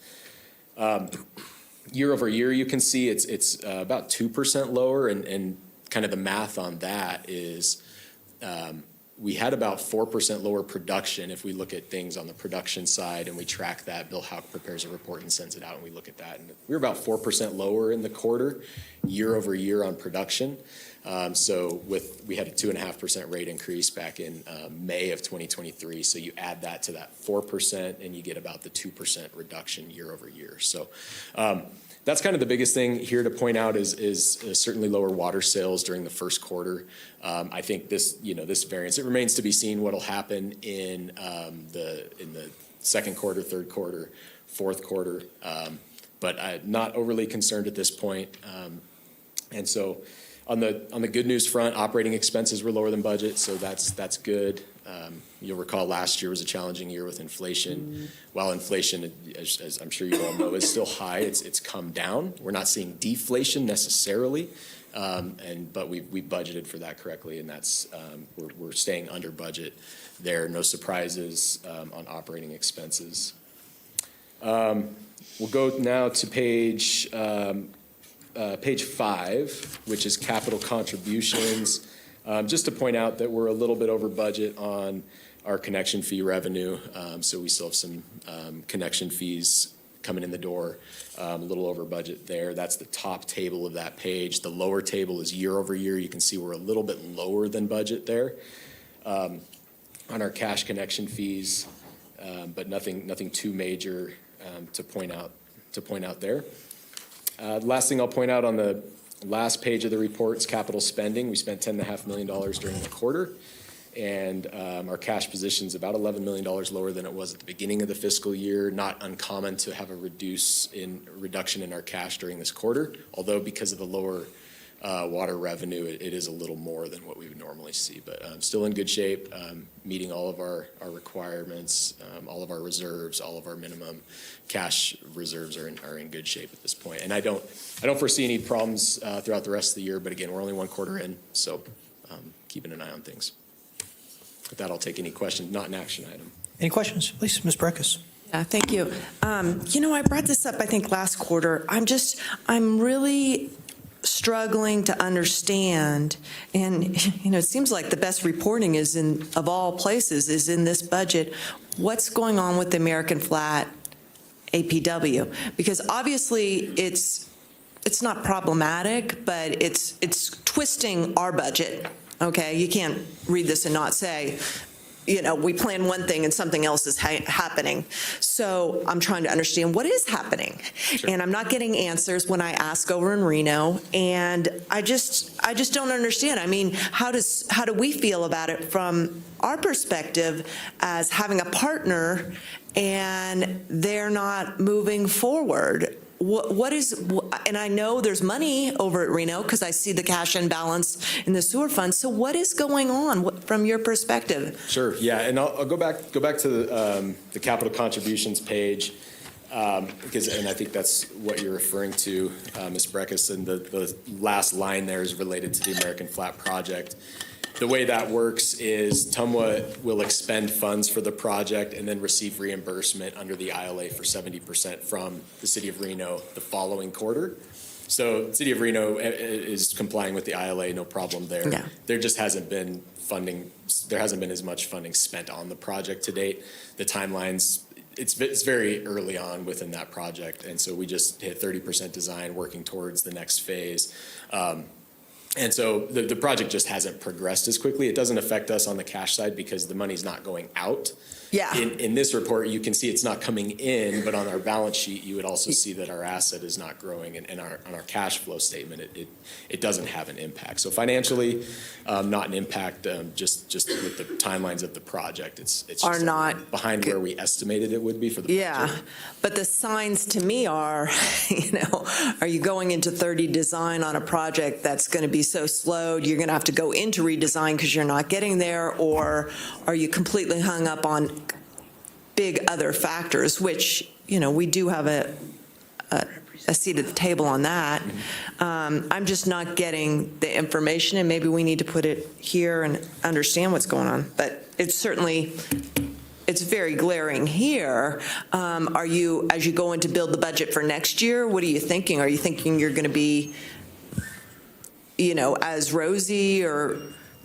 Year over year, you can see it's about 2% lower, and kind of the math on that is we had about 4% lower production if we look at things on the production side and we track that. Bill Houck prepares a report and sends it out, and we look at that. And we were about 4% lower in the quarter, year over year on production. So we had a 2.5% rate increase back in May of 2023. So you add that to that 4%, and you get about the 2% reduction year over year. So that's kind of the biggest thing here to point out is certainly lower water sales during the first quarter. I think this variance, it remains to be seen what will happen in the second quarter, third quarter, fourth quarter. But I'm not overly concerned at this point. And so on the good news front, operating expenses were lower than budget, so that's good. You'll recall last year was a challenging year with inflation. While inflation, as I'm sure you all know, is still high, it's come down. We're not seeing deflation necessarily, but we budgeted for that correctly, and that's we're staying under budget there. No surprises on operating expenses. We'll go now to page 5, which is capital contributions. Just to point out that we're a little bit over budget on our connection fee revenue, so we still have some connection fees coming in the door, a little over budget there. That's the top table of that page. The lower table is year over year. You can see we're a little bit lower than budget there on our cash connection fees, but nothing too major to point out there. Last thing I'll point out on the last page of the report is capital spending. We spent $10.5 million during the quarter, and our cash position is about $11 million lower than it was at the beginning of the fiscal year. Not uncommon to have a reduction in our cash during this quarter, although because of the lower water revenue, it is a little more than what we would normally see, but still in good shape, meeting all of our requirements, all of our reserves, all of our minimum cash reserves are in good shape at this point. And I don't foresee any problems throughout the rest of the year, but again, we're only one quarter in, so keeping an eye on things. With that, I'll take any questions, not an action item. Any questions? Please, Ms. Breckus. Yeah, thank you. I brought this up, I think, last quarter. I'm really struggling to understand, and it seems like the best reporting of all places is in this budget. What's going on with the American Flat APW? Because obviously it's not problematic, but it's twisting our budget. Okay, you can't read this and not say, we plan one thing and something else is happening. So I'm trying to understand what is happening. Sure. And I'm not getting answers when I ask over in Reno. And I just don't understand. I mean, how do we feel about it from our perspective as having a partner and they're not moving forward? And I know there's money over at Reno because I see the cash and balance in the sewer fund. So what is going on from your perspective? Sure, yeah, and I'll go back to the capital contributions page, and I think that's what you're referring to, Ms. Breckus, and the last line there is related to the American Flat project. The way that works is TMWA will expend funds for the project and then receive reimbursement under the ILA for 70% from the City of Reno the following quarter. So the City of Reno is complying with the ILA, no problem there. Yeah. There just hasn't been funding. There hasn't been as much funding spent on the project to date. The timelines, it's very early on within that project, and so we just hit 30% design, working towards the next phase. And so the project just hasn't progressed as quickly. It doesn't affect us on the cash side because the money's not going out. Yeah. In this report, you can see it's not coming in, but on our balance sheet, you would also see that our asset is not growing. And on our cash flow statement, it doesn't have an impact. So financially, not an impact. Just with the timelines of the project, it's just not behind where we estimated it would be for the project. Yeah, but the signs to me are, are you going into 30 design on a project that's going to be so slowed, you're going to have to go into redesign because you're not getting there, or are you completely hung up on big other factors, which, we do have a seat at the table on that. I'm just not getting the information, and maybe we need to put it here and understand what's going on. But it's very glaring here. Are you, as you go in to build the budget for next year, what are you thinking? Are you thinking you're going to be, as rosy or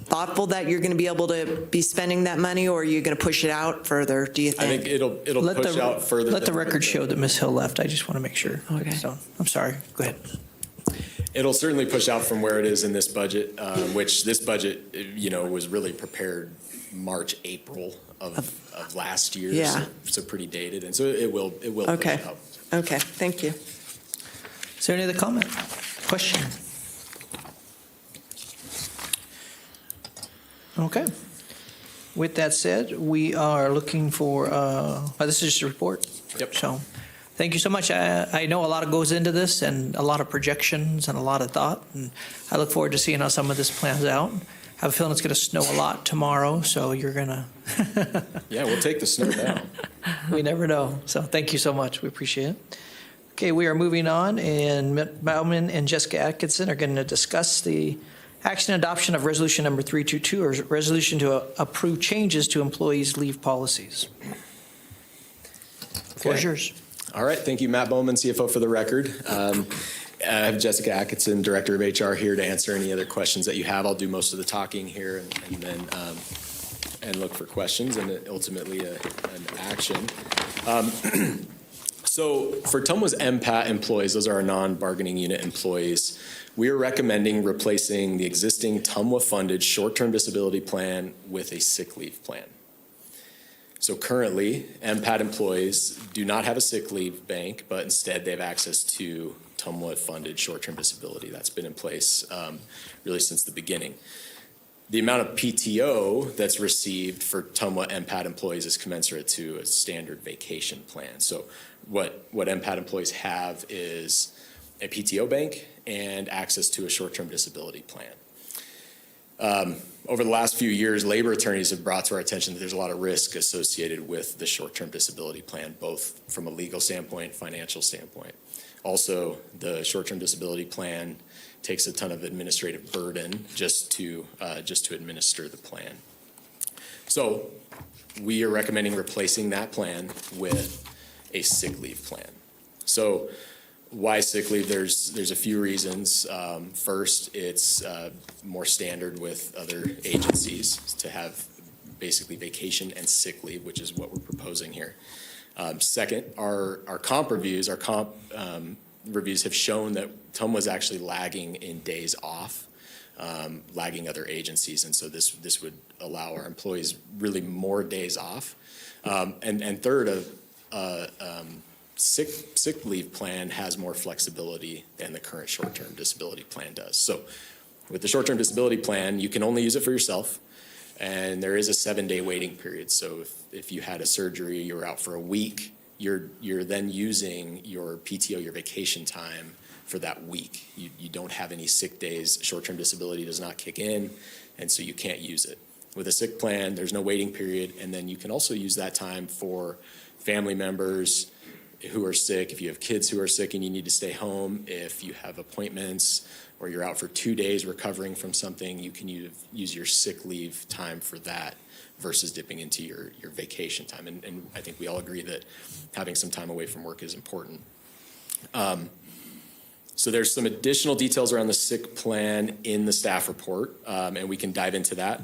thoughtful that you're going to be able to be spending that money, or are you going to push it out further, do you think? I think it'll push out further. Let the record show that Ms. Hill left. I just want to make sure. Okay. So, I'm sorry. Go ahead. It'll certainly push out from where it is in this budget, which this budget, was really prepared March, April of last year. Yeah. So pretty dated, and so it will Okay. push out. Okay, thank you. Is there any other comment? Question? Okay. With that said, we are looking for, this is just a report. Yep. So, thank you so much. I know a lot goes into this, and a lot of projections and a lot of thought, and I look forward to seeing how some of this plans out. I have a feeling it's going to snow a lot tomorrow, so you're going to... Yeah, we'll take the snow down. We never know. So thank you so much. We appreciate it. Okay, we are moving on, and Mitt Bauman and Jessica Atkinson are going to discuss the action and adoption of resolution number 322, or resolution to approve changes to employees' leave policies. The floor is yours. All right, thank you, Matt Bowman, CFO for the record. have Jessica Atkinson, Director of HR, here to answer any other questions that you have. I'll do most of the talking here and then and look for questions and ultimately an action. So for TMWA's MPAT employees, those are our non-bargaining unit employees, we are recommending replacing the existing TMWA-funded short-term disability plan with a sick leave plan. So currently, MPAT employees do not have a sick leave bank, but instead they have access to TMWA-funded short-term disability. That's been in place really since the beginning. The amount of PTO that's received for TMWA MPAT employees is commensurate to a standard vacation plan. So what MPAT employees have is a PTO bank and access to a short-term disability plan. Over the last few years, labor attorneys have brought to our attention that there's a lot of risk associated with the short-term disability plan, both from a legal standpoint, financial standpoint. Also, the short-term disability plan takes a ton of administrative burden just to administer the plan. So we are recommending replacing that plan with a sick leave plan. So why sick leave? There's a few reasons. First, it's more standard with other agencies to have basically vacation and sick leave, which is what we're proposing here. Second, our comp reviews, reviews have shown that TMWA is actually lagging in days off, lagging other agencies, and so this would allow our employees really more days off. And third, sick leave plan has more flexibility than the current short-term disability plan does. So with the short-term disability plan, you can only use it for yourself, and there is a 7-day waiting period. So if you had a surgery, you were out for a week, you're then using your PTO, your vacation time, for that week. You don't have any sick days. Short-term disability does not kick in, and so you can't use it. With a sick plan, there's no waiting period, and then you can also use that time for family members who are sick. If you have kids who are sick and you need to stay home, if you have appointments or you're out for 2 days recovering from something, you can use your sick leave time for that versus dipping into your vacation time. And I think we all agree that having some time away from work is important. So there's some additional details around the sick plan in the staff report, and we can dive into that.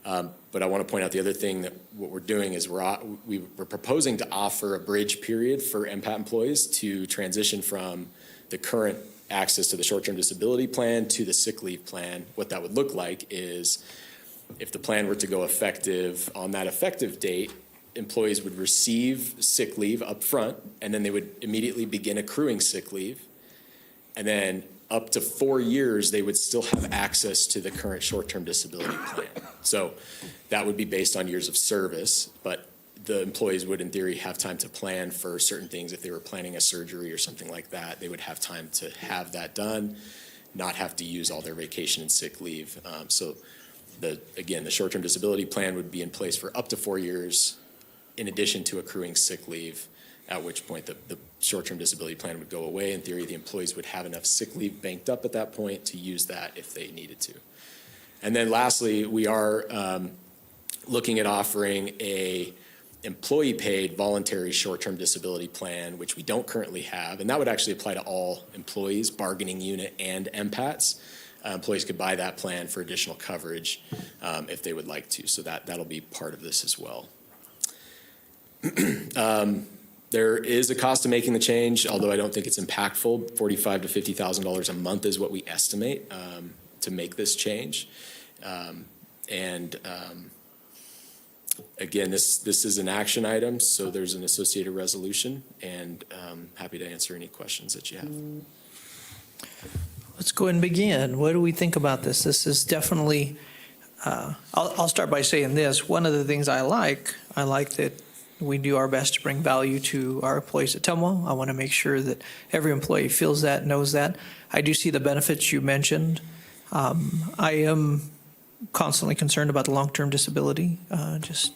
But I want to point out the other thing that what we're doing is we're proposing to offer a bridge period for MPAT employees to transition from the current access to the short-term disability plan to the sick leave plan. What that would look like is if the plan were to go effective on that effective date, employees would receive sick leave up front, and then they would immediately begin accruing sick leave. And then up to 4 years, they would still have access to the current short-term disability plan. So that would be based on years of service, but the employees would, in theory, have time to plan for certain things. If they were planning a surgery or something like that, they would have time to have that done, not have to use all their vacation and sick leave. So again, the short-term disability plan would be in place for up to 4 years, in addition to accruing sick leave, at which point the short-term disability plan would go away. In theory, the employees would have enough sick leave banked up at that point to use that if they needed to. And then lastly, we are looking at offering a employee-paid voluntary short-term disability plan, which we don't currently have, and that would actually apply to all employees, bargaining unit and MPATs. Employees could buy that plan for additional coverage if they would like to, so that'll be part of this as well. There is a cost to making the change, although I don't think it's impactful. $45,000 to $50,000 a month is what we estimate to make this change. Again, this is an action item, so there's an associated resolution, and happy to answer any questions that you have. Let's go ahead and begin. What do we think about this? This is definitely, I'll start by saying this. One of the things I like that we do our best to bring value to our employees at TMWA. I want to make sure that every employee feels that, knows that. I do see the benefits you mentioned. I am constantly concerned about the long-term disability, just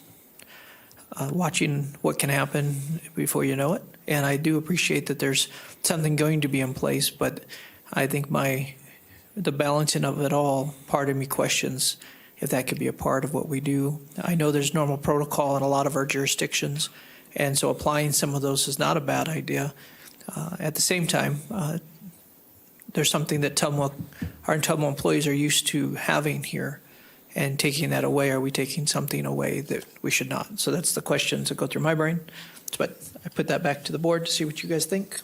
watching what can happen before you know it. And I do appreciate that there's something going to be in place, but I think the balancing of it all, part of me questions if that could be a part of what we do. I know there's normal protocol in a lot of our jurisdictions, and so applying some of those is not a bad idea. At the same time, there's something that our TMWA employees are used to having here, and taking that away, are we taking something away that we should not? So that's the questions that go through my brain. But I put that back to the board to see what you guys think.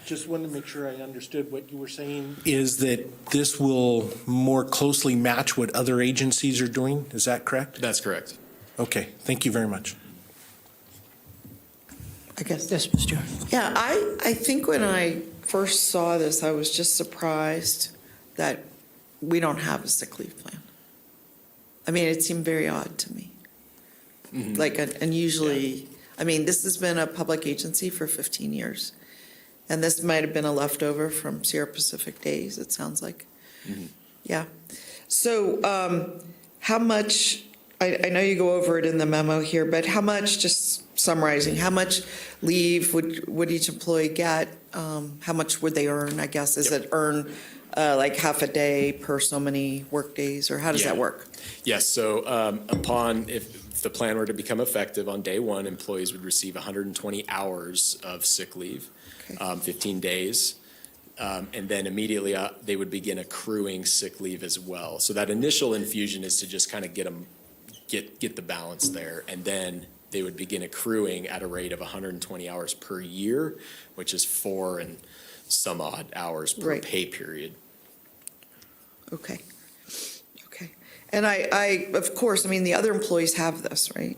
Just wanted to make sure I understood what you were saying. Is that this will more closely match what other agencies are doing? Is that correct? That's correct. Okay, thank you very much. I guess. Yes, Ms. Stewart. Yeah, I think when I first saw this, I was just surprised that we don't have a sick leave plan. I mean, it seemed very odd to me. Like, and usually, I mean, this has been a public agency for 15 years. And this might have been a leftover from Sierra Pacific days, it sounds like. Yeah. So how much, I know you go over it in the memo here, but how much, just summarizing, how much leave would each employee get? How much would they earn, I guess? Is it earn like half a day per so many work days, or how does that work? Yes, so if the plan were to become effective on day one, employees would receive 120 hours of sick leave, 15 days, and then immediately they would begin accruing sick leave as well. So that initial infusion is to just kind of get the balance there, and then they would begin accruing at a rate of 120 hours per year, which is 4 and some odd hours per pay period. Okay. And I, of course, I mean, the other employees have this, right?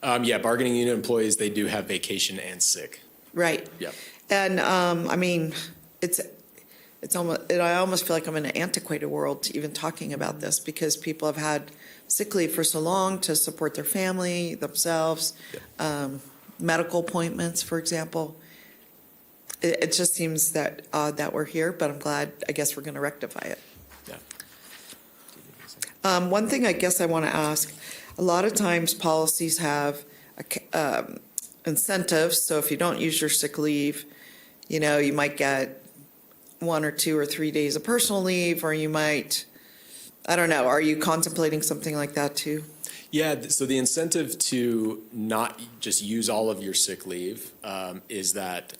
Yeah, bargaining unit employees, they do have vacation and sick. Right. Yep. And I mean, it's almost, I almost feel like I'm in an antiquated world even talking about this, because people have had sick leave for so long to support their family, themselves, medical appointments, for example. It just seems that odd that we're here, but I'm glad, I guess we're going to rectify it. One thing I guess I want to ask, a lot of times policies have incentives, so if you don't use your sick leave, you know, you might get 1 or 2 or 3 days of personal leave, or you might, I don't know, are you contemplating something like that too? Yeah, so the incentive to not just use all of your sick leave is that,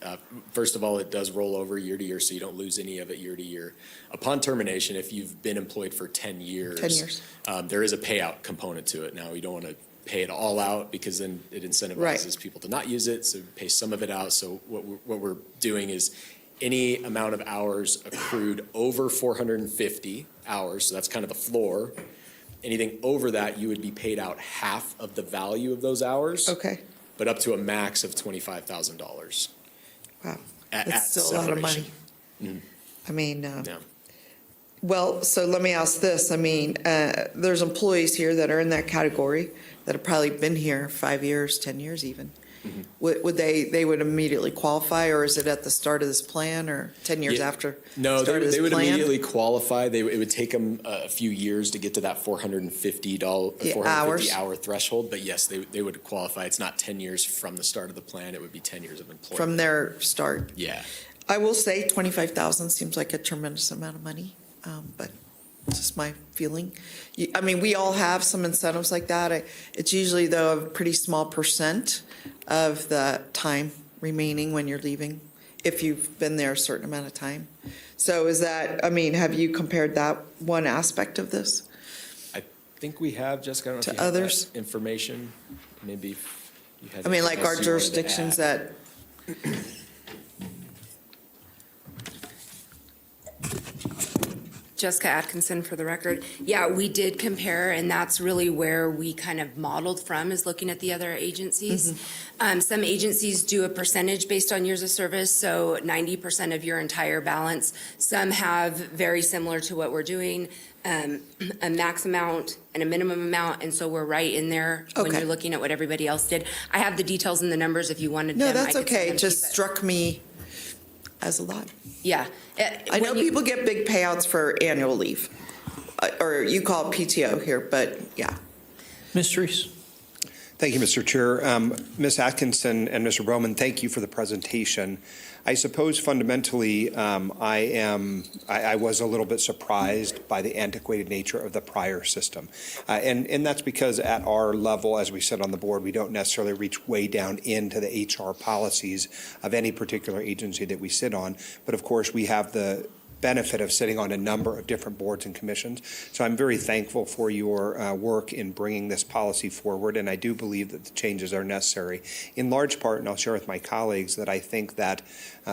first of all, it does roll over year to year, so you don't lose any of it year to year. Upon termination, if you've been employed for 10 years, there is a payout component to it. Now, you don't want to pay it all out, because then it incentivizes people to not use it, so pay some of it out. So what we're doing is any amount of hours accrued over 450 hours, so that's kind of the floor. Anything over that, you would be paid out half of the value of those hours. Okay. But up to a max of $25,000. Wow. At That's still a lot of money. separation. I mean, Yeah. well, so let me ask this. I mean, there's employees here that are in that category that have probably been here 5 years, 10 years even. Would they would immediately qualify, or is it at the start of this plan, or 10 years after? No, the start of this they would plan? immediately qualify. It would take them a few years to get to that $450 hour threshold. But yes, they would qualify. It's not 10 years from the start of the plan. It would be 10 years of employment. From their start. Yeah. I will say 25,000 seems like a tremendous amount of money, but it's just my feeling. I mean, we all have some incentives like that. It's usually, though, a pretty small percent of the time remaining when you're leaving, if you've been there a certain amount of time. So is that, I mean, have you compared that one aspect of this? I think we have, Jessica. I don't know To if you have others? that information. Maybe if you had I mean, like anything our else you wanted to jurisdictions add. that, Jessica Atkinson for the record. Yeah, we did compare, and that's really where we kind of modeled from, is looking at the other agencies. Some agencies do a percentage based on years of service, so 90% of your entire balance. Some have, very similar to what we're doing, a max amount and a minimum amount, and so we're right in there when you're looking at what everybody else did. I have the details and the numbers if you wanted them. no, that's I could send okay. them It to you, just but- struck me as a lot. Yeah. I know people get big payouts for annual leave, or you call it PTO here, but yeah. Ms. Reese? Thank you, Mr. Chair. Ms. Atkinson and Mr. Bowman, thank you for the presentation. I suppose fundamentally, I was a little bit surprised by the antiquated nature of the prior system. And that's because at our level, as we said on the board, we don't necessarily reach way down into the HR policies of any particular agency that we sit on. But of course, we have the benefit of sitting on a number of different boards and commissions. So I'm very thankful for your work in bringing this policy forward, and I do believe that the changes are necessary. In large part, and I'll share with my colleagues, that I think that,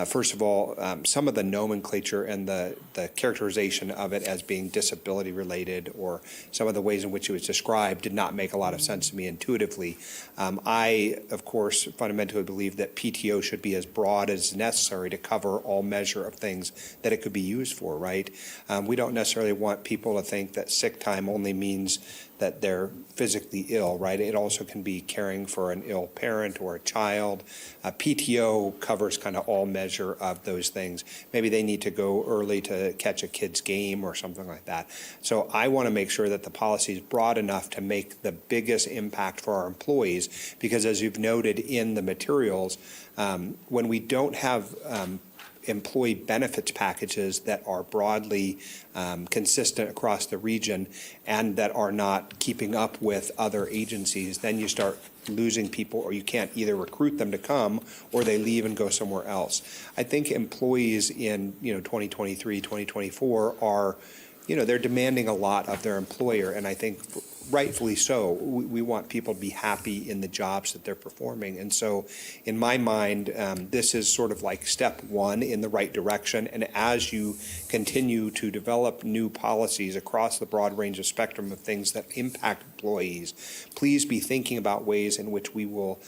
first of all, some of the nomenclature and the characterization of it as being disability related, or some of the ways in which it was described, did not make a lot of sense to me intuitively. I, of course, fundamentally believe that PTO should be as broad as necessary to cover all measure of things that it could be used for, right? We don't necessarily want people to think that sick time only means that they're physically ill, right? It also can be caring for an ill parent or a child. PTO covers kind of all measure of those things. Maybe they need to go early to catch a kid's game or something like that. So I want to make sure that the policy is broad enough to make the biggest impact for our employees, because as you've noted in the materials, when we don't have employee benefits packages that are broadly consistent across the region and that are not keeping up with other agencies, then you start losing people, or you can't either recruit them to come or they leave and go somewhere else. I think employees in 2023, 2024 are, they're demanding a lot of their employer, and I think rightfully so. We want people to be happy in the jobs that they're performing. And so in my mind, this is sort of like step one in the right direction. And as you continue to develop new policies across the broad range of spectrum of things that impact employees, please be thinking about ways in which we will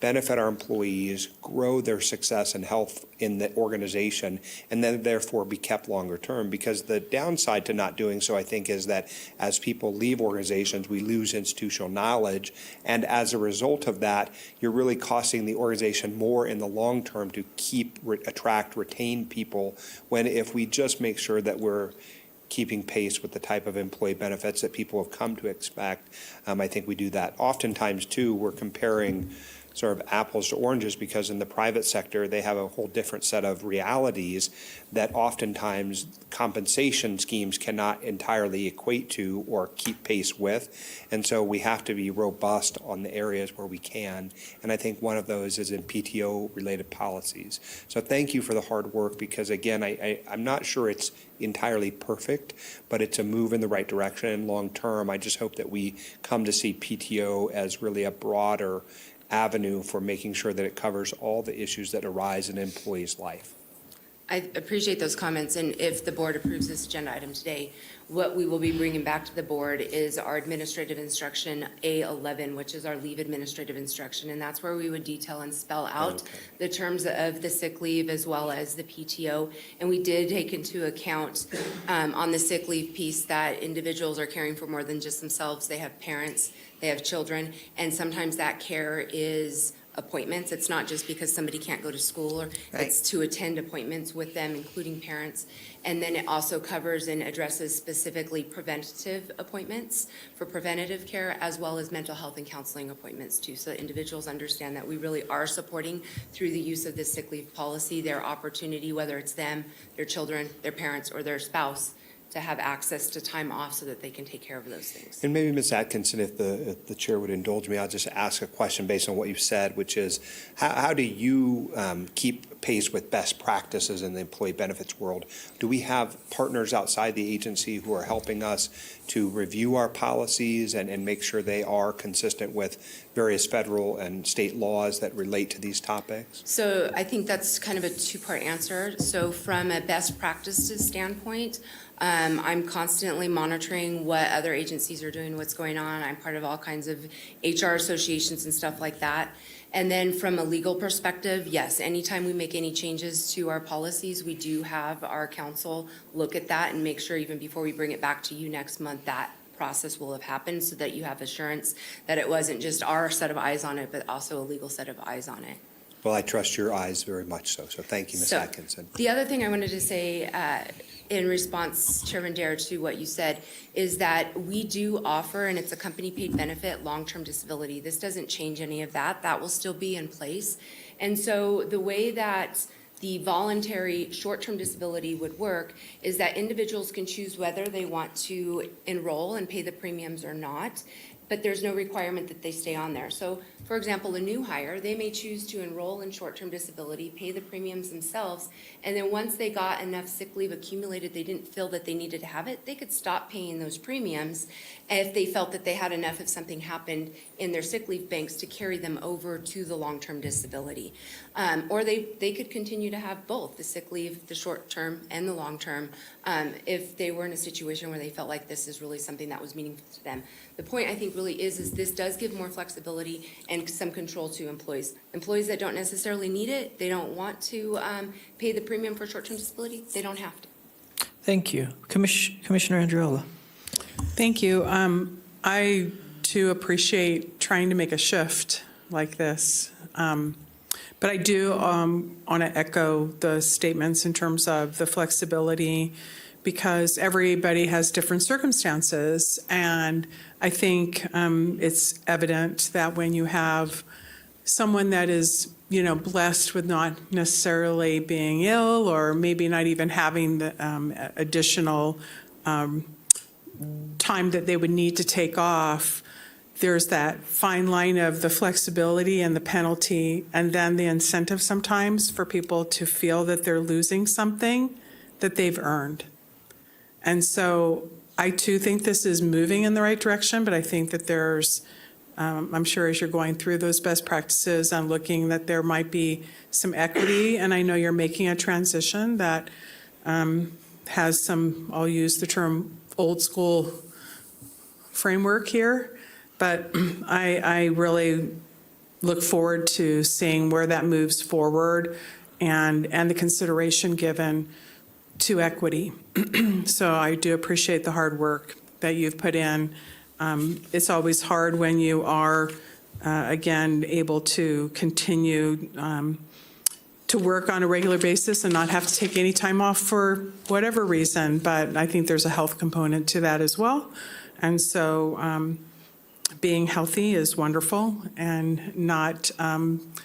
benefit our employees, grow their success and health in the organization, and then therefore be kept longer term. Because the downside to not doing so, I think, is that as people leave organizations, we lose institutional knowledge. And as a result of that, you're really costing the organization more in the long term to keep, attract, retain people, when if we just make sure that we're keeping pace with the type of employee benefits that people have come to expect, I think we do that. Oftentimes, too, we're comparing sort of apples to oranges, because in the private sector, they have a whole different set of realities that oftentimes compensation schemes cannot entirely equate to or keep pace with. And so we have to be robust on the areas where we can. And I think one of those is in PTO-related policies. So thank you for the hard work, because, again, I'm not sure it's entirely perfect, but it's a move in the right direction. And long term, I just hope that we come to see PTO as really a broader avenue for making sure that it covers all the issues that arise in an employee's life. I appreciate those comments, and if the board approves this agenda item today, what we will be bringing back to the board is our administrative instruction A11, which is our leave administrative instruction, and that's where we would detail and spell out the terms of the sick leave as well as the PTO. And we did take into account on the sick leave piece that individuals are caring for more than just themselves. They have parents, they have children, and sometimes that care is appointments. It's not just because somebody can't go to school, or it's to attend appointments with them, including parents. And then it also covers and addresses specifically preventative appointments for preventative care, as well as mental health and counseling appointments too. So that individuals understand that we really are supporting, through the use of this sick leave policy, their opportunity, whether it's them, their children, their parents, or their spouse, to have access to time off so that they can take care of those things. And maybe, Ms. Atkinson, if the chair would indulge me, I'll just ask a question based on what you've said, which is, how do you keep pace with best practices in the employee benefits world? Do we have partners outside the agency who are helping us to review our policies and make sure they are consistent with various federal and state laws that relate to these topics? So I think that's kind of a two-part answer. So from a best practices standpoint, I'm constantly monitoring what other agencies are doing, what's going on. I'm part of all kinds of HR associations and stuff like that. And then from a legal perspective, yes, anytime we make any changes to our policies, we do have our counsel look at that and make sure, even before we bring it back to you next month, that process will have happened, so that you have assurance that it wasn't just our set of eyes on it, but also a legal set of eyes on it. Well, I trust your eyes very much so. So thank you, Ms. Atkinson. The other thing I wanted to say, in response, Chairman Dare, to what you said, is that we do offer, and it's a company-paid benefit, long-term disability. This doesn't change any of that. That will still be in place. And so the way that the voluntary short-term disability would work is that individuals can choose whether they want to enroll and pay the premiums or not, but there's no requirement that they stay on there. So, for example, a new hire, they may choose to enroll in short-term disability, pay the premiums themselves, and then once they got enough sick leave accumulated, they didn't feel that they needed to have it, they could stop paying those premiums if they felt that they had enough if something happened in their sick leave banks to carry them over to the long-term disability. Or they could continue to have both, the sick leave, the short-term, and the long-term, if they were in a situation where they felt like this is really something that was meaningful to them. The point, I think, really is this does give more flexibility and some control to employees. Employees that don't necessarily need it, they don't want to pay the premium for short-term disability, they don't have to. Thank you. Commissioner Andriola. Thank you. I, too, appreciate trying to make a shift like this. But I do want to echo the statements in terms of the flexibility, because everybody has different circumstances. And I think it's evident that when you have someone that is, blessed with not necessarily being ill, or maybe not even having the additional time that they would need to take off, there's that fine line of the flexibility and the penalty, and then the incentive sometimes for people to feel that they're losing something that they've earned. And so I too think this is moving in the right direction, but I think that there's, I'm sure as you're going through those best practices and looking, that there might be some equity, and I know you're making a transition that has some, I'll use the term, old school framework here. But I really look forward to seeing where that moves forward, and the consideration given to equity. So I do appreciate the hard work that you've put in. It's always hard when you are, again, able to continue to work on a regular basis and not have to take any time off for whatever reason. But I think there's a health component to that as well. And so being healthy is wonderful, and not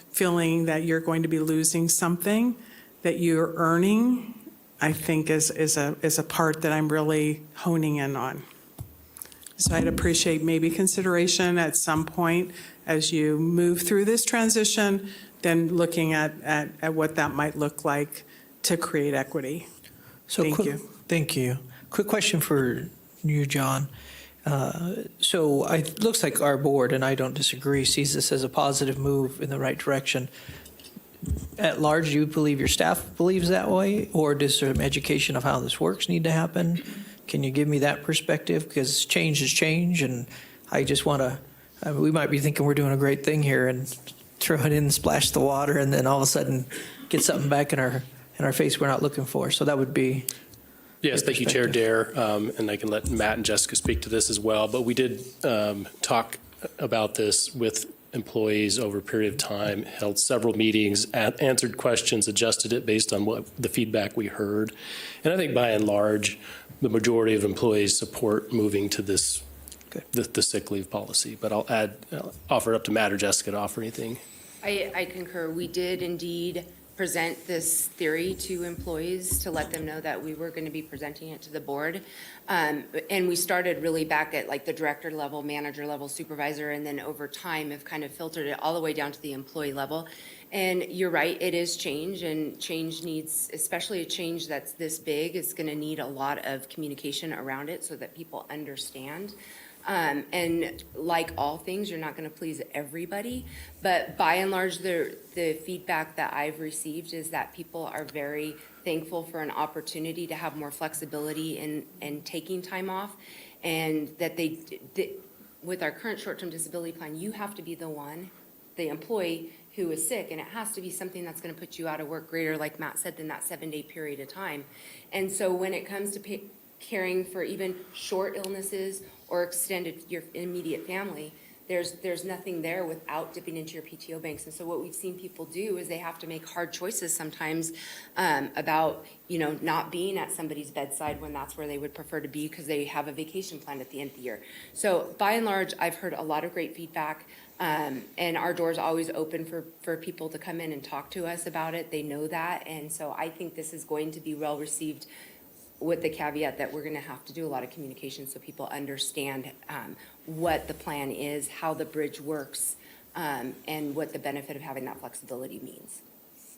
feeling that you're going to be losing something that you're earning, I think is a part that I'm really honing in on. So I'd appreciate maybe consideration at some point as you move through this transition, then looking at what that might look like to create equity. Thank you. Thank you. Quick question for you, John. So it looks like our board, and I don't disagree, sees this as a positive move in the right direction. At large, do you believe your staff believes that way, or does some education of how this works need to happen? Can you give me that perspective? Because change is change, and I just want to, we might be thinking we're doing a great thing here and throw it in and splash the water, and then all of a sudden get something back in our face we're not looking for. So that would be. Yes, thank you, Chair Dare, and I can let Matt and Jessica speak to this as well. But we did talk about this with employees over a period of time, held several meetings, answered questions, adjusted it based on what the feedback we heard. And I think by and large, the majority of employees support moving to this, the sick leave policy. But I'll offer it up to Matt or Jessica to offer anything. I concur. We did indeed present this theory to employees to let them know that we were going to be presenting it to the board. And we started really back at like the director level, manager level, supervisor, and then over time have kind of filtered it all the way down to the employee level. And you're right, it is change, and change needs, especially a change that's this big, it's going to need a lot of communication around it so that people understand. And like all things, you're not going to please everybody, but by and large, the feedback that I've received is that people are very thankful for an opportunity to have more flexibility in taking time off, and that with our current short-term disability plan, you have to be the employee who is sick, and it has to be something that's going to put you out of work greater, like Matt said, than that 7-day period of time. And so when it comes to caring for even short illnesses or extended your immediate family, there's nothing there without dipping into your PTO banks. And so what we've seen people do is they have to make hard choices sometimes about, not being at somebody's bedside when that's where they would prefer to be because they have a vacation plan at the end of the year. So by and large, I've heard a lot of great feedback. And our door's always open for people to come in and talk to us about it. They know that. And so I think this is going to be well received, with the caveat that we're going to have to do a lot of communication so people understand what the plan is, how the bridge works, and what the benefit of having that flexibility means.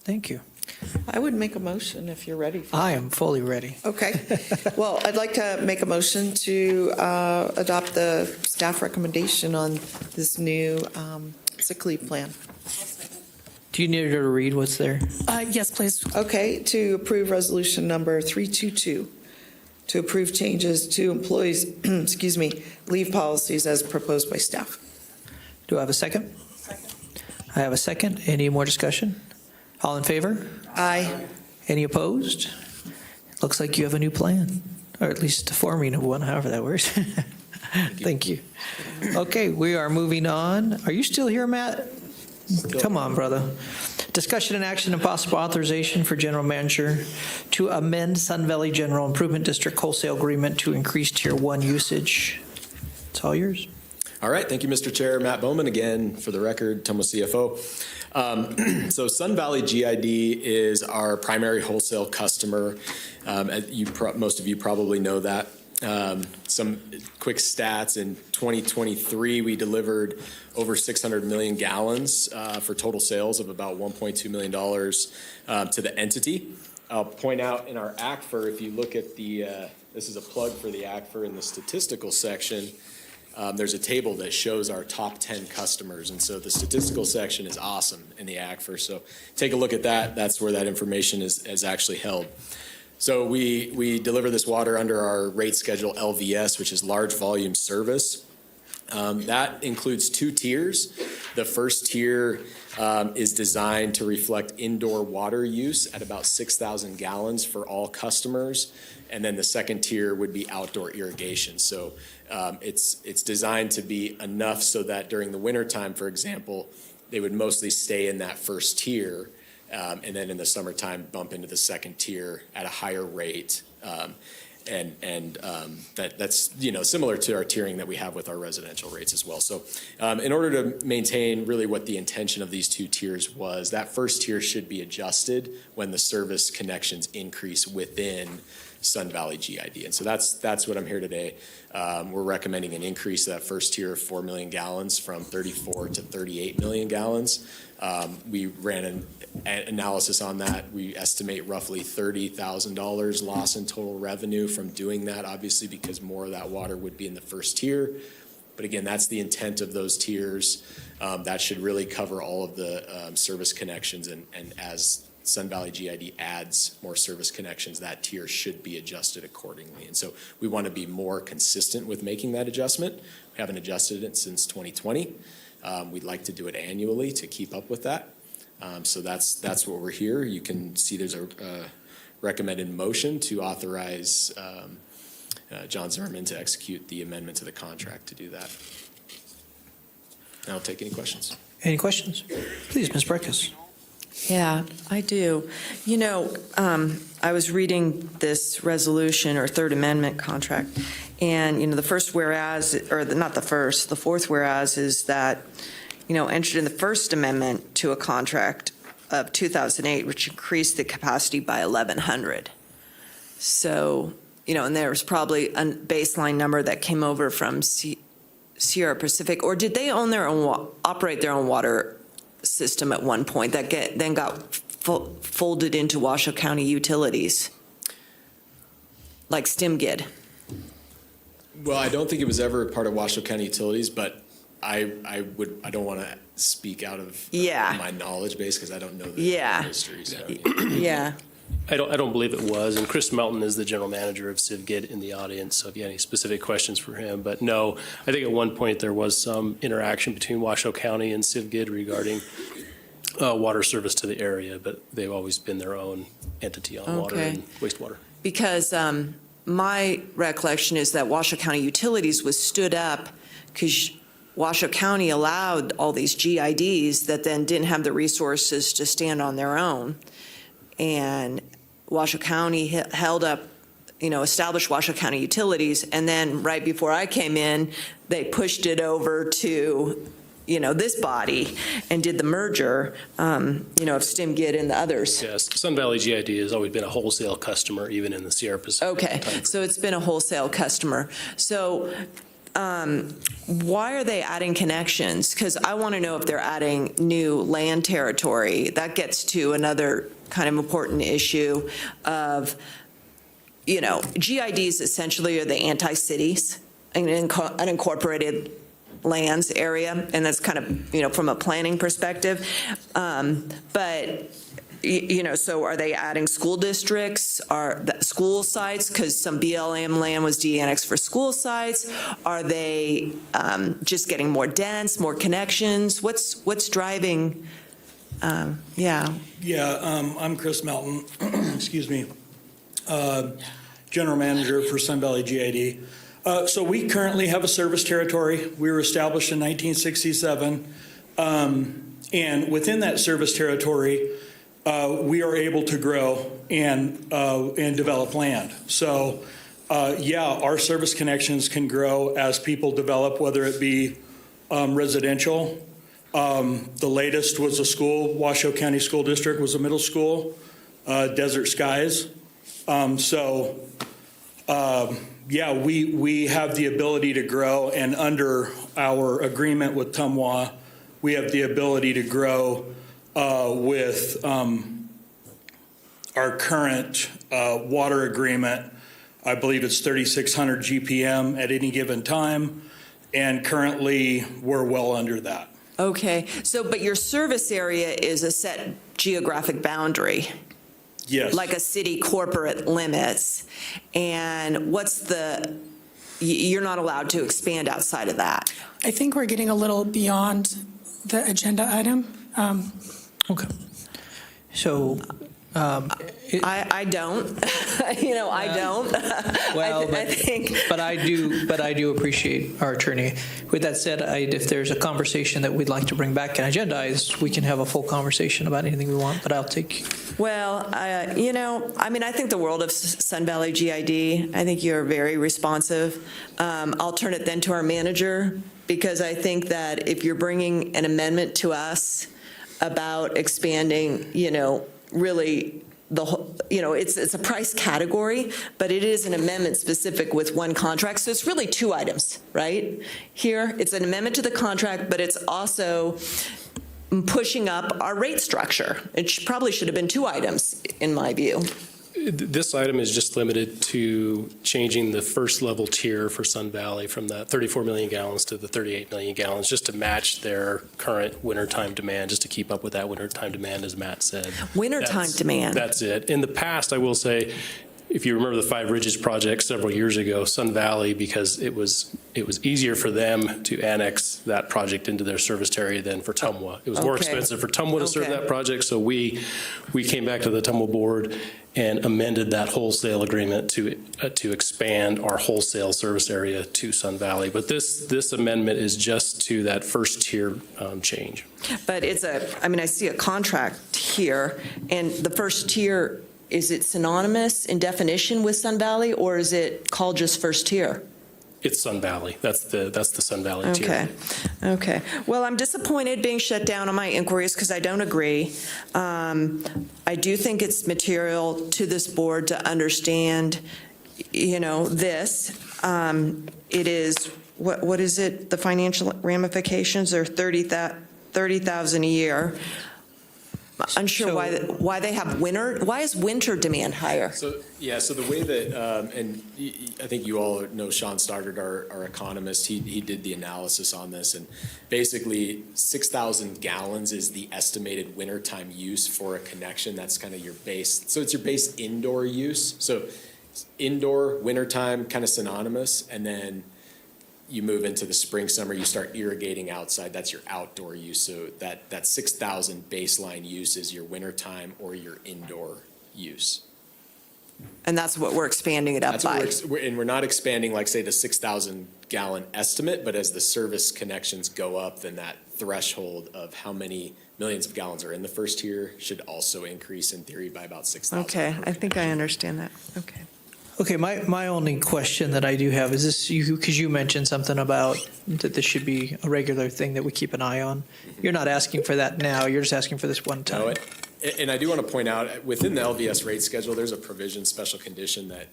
Thank you. I would make a motion if you're ready. I am fully ready. Okay. Well, I'd like to make a motion to adopt the staff recommendation on this new sick leave plan. Do you need her to read what's there? Yes, please. Okay, to approve resolution number 322, to approve changes to employees, leave policies as proposed by staff. Do I have a second? I have a second. Any more discussion? All in favor? Aye. Any opposed? Looks like you have a new plan, or at least the forming of one, however that works. Thank you. Okay, we are moving on. Are you still here, Matt? Come on, brother. Discussion and action and possible authorization for general manager to amend Sun Valley General Improvement District wholesale agreement to increase Tier 1 usage. It's all yours. All right, thank you, Mr. Chair. Matt Bowman, again, for the record, TMWA CFO. So Sun Valley GID is our primary wholesale customer. Most of you probably know that. Some quick stats: in 2023, we delivered over 600 million gallons for total sales of about $1.2 million to the entity. I'll point out in our ACFR, if you look at this is a plug for the ACFR in the statistical section, there's a table that shows our top 10 customers. And so the statistical section is awesome in the ACFR. So take a look at that. That's where that information is actually held. So we deliver this water under our rate schedule LVS, which is large volume service. That includes 2 tiers. The first tier is designed to reflect indoor water use at about 6,000 gallons for all customers. And then the second tier would be outdoor irrigation. So it's designed to be enough so that during the wintertime, for example, they would mostly stay in that first tier. And then in the summertime, bump into the second tier at a higher rate. That's similar to our tiering that we have with our residential rates as well. So in order to maintain really what the intention of these 2 tiers was, that first tier should be adjusted when the service connections increase within Sun Valley GID. And so that's what I'm here today. We're recommending an increase of that first tier of 4 million gallons from 34 to 38 million gallons. We ran an analysis on that. We estimate roughly $30,000 loss in total revenue from doing that, obviously, because more of that water would be in the first tier. But again, that's the intent of those tiers. That should really cover all of the service connections. And as Sun Valley GID adds more service connections, that tier should be adjusted accordingly. And so we want to be more consistent with making that adjustment. We haven't adjusted it since 2020. We'd like to do it annually to keep up with that. So that's what we're here. You can see there's a recommended motion to authorize John Zimmerman to execute the amendment to the contract to do that. And I'll take any questions. Any questions? Please, Ms. Breckus. Yeah, I do. I was reading this resolution or Third Amendment contract, and, the first whereas, or the fourth whereas is that, entered in the First Amendment to a contract of 2008, which increased the capacity by 1,100. So, and there was probably a baseline number that came over from Sierra Pacific, or did they own their own, operate their own water system at one point that then got folded into Washoe County Utilities, like StimGid? Well, I don't think it was ever part of Washoe County Utilities, but I don't want to speak out of my knowledge base because I don't know the history. So. Yeah. I don't believe it was, and Chris Melton is the general manager of CivGid in the audience, so if you have any specific questions for him. But no, I think at one point there was some interaction between Washoe County and CivGid regarding water service to the area, but they've always been their own entity on water and wastewater. Because my recollection is that Washoe County Utilities was stood up because Washoe County allowed all these GIDs that then didn't have the resources to stand on their own. And Washoe County held up, established Washoe County Utilities, and then right before I came in, they pushed it over to, this body and did the merger, of StimGid and the others. Yes, Sun Valley GID has always been a wholesale customer, even in the Sierra Pacific. Okay, so it's been a wholesale customer. So why are they adding connections? Because I want to know if they're adding new land territory. That gets to another kind of important issue of, GIDs essentially are the anti-cities, an unincorporated lands area, and that's kind of, from a planning perspective. But so are they adding school districts, school sites, because some BLM land was de-annexed for school sites? Are they just getting more dense, more connections? What's driving, Yeah, I'm Chris Melton, excuse me, General Manager for Sun Valley GID. So we currently have a service territory. We were established in 1967. And within that service territory, we are able to grow and develop land. So, our service connections can grow as people develop, whether it be residential. The latest was a school. Washoe County School District was a middle school, Desert Skies. We have the ability to grow, and under our agreement with TMWA, we have the ability to grow with our current water agreement. I believe it's 3,600 GPM at any given time, and currently we're well under that. Okay, but your service area is a set geographic boundary. Yes. Like a city corporate limits. And you're not allowed to expand outside of that. I think we're getting a little beyond the agenda item. Okay. So, I don't. I don't. Well, I think. But I do appreciate our attorney. With that said, if there's a conversation that we'd like to bring back and agendize, we can have a full conversation about anything we want. But I'll take. Well, I think the world of Sun Valley GID. I think you're very responsive. I'll turn it then to our manager, because I think that if you're bringing an amendment to us about expanding, really it's a price category, but it is an amendment specific with one contract. So it's really two items, right? Here, it's an amendment to the contract, but it's also pushing up our rate structure. It probably should have been two items, in my view. This item is just limited to changing the first level tier for Sun Valley from the 34 million gallons to the 38 million gallons, just to match their current wintertime demand, just to keep up with that wintertime demand, as Matt said. Wintertime demand. That's it. In the past, I will say, if you remember the Five Ridges project several years ago, Sun Valley, because it was easier for them to annex that project into their service area than for TMWA. It was more expensive for TMWA to serve that project, so we came back to the TMWA board and amended that wholesale agreement to expand our wholesale service area to Sun Valley. But this amendment is just to that first tier change. But I see a contract here, and the first tier, is it synonymous in definition with Sun Valley, or is it called just first tier? It's Sun Valley. That's the Sun Valley tier. Okay. Well, I'm disappointed being shut down on my inquiries because I don't agree. I do think it's material to this board to understand, this. It is, what is it? The financial ramifications are $30,000 a year. Unsure why they have winter. Why is winter demand higher? So the way that, and I think you all know Sean Stoddard, our economist, he did the analysis on this, and basically 6,000 gallons is the estimated wintertime use for a connection. That's kind of your base. So it's your base indoor use. So indoor, wintertime, kind of synonymous, and then you move into the spring, summer, you start irrigating outside. That's your outdoor use. So that 6,000 baseline use is your wintertime or your indoor use. And that's what we're expanding it up That's by. what and we're not expanding, like, say, the 6,000 gallon estimate, but as the service connections go up, then that threshold of how many millions of gallons are in the first tier should also increase in theory by about 6,000. Okay, I think I understand that. Okay. Okay, my only question that I do have is this, because you mentioned something about that this should be a regular thing that we keep an eye on. You're not asking for that now, you're just asking for this one time. No, and I do want to point out, within the LVS rate schedule, there's a provision, special condition, that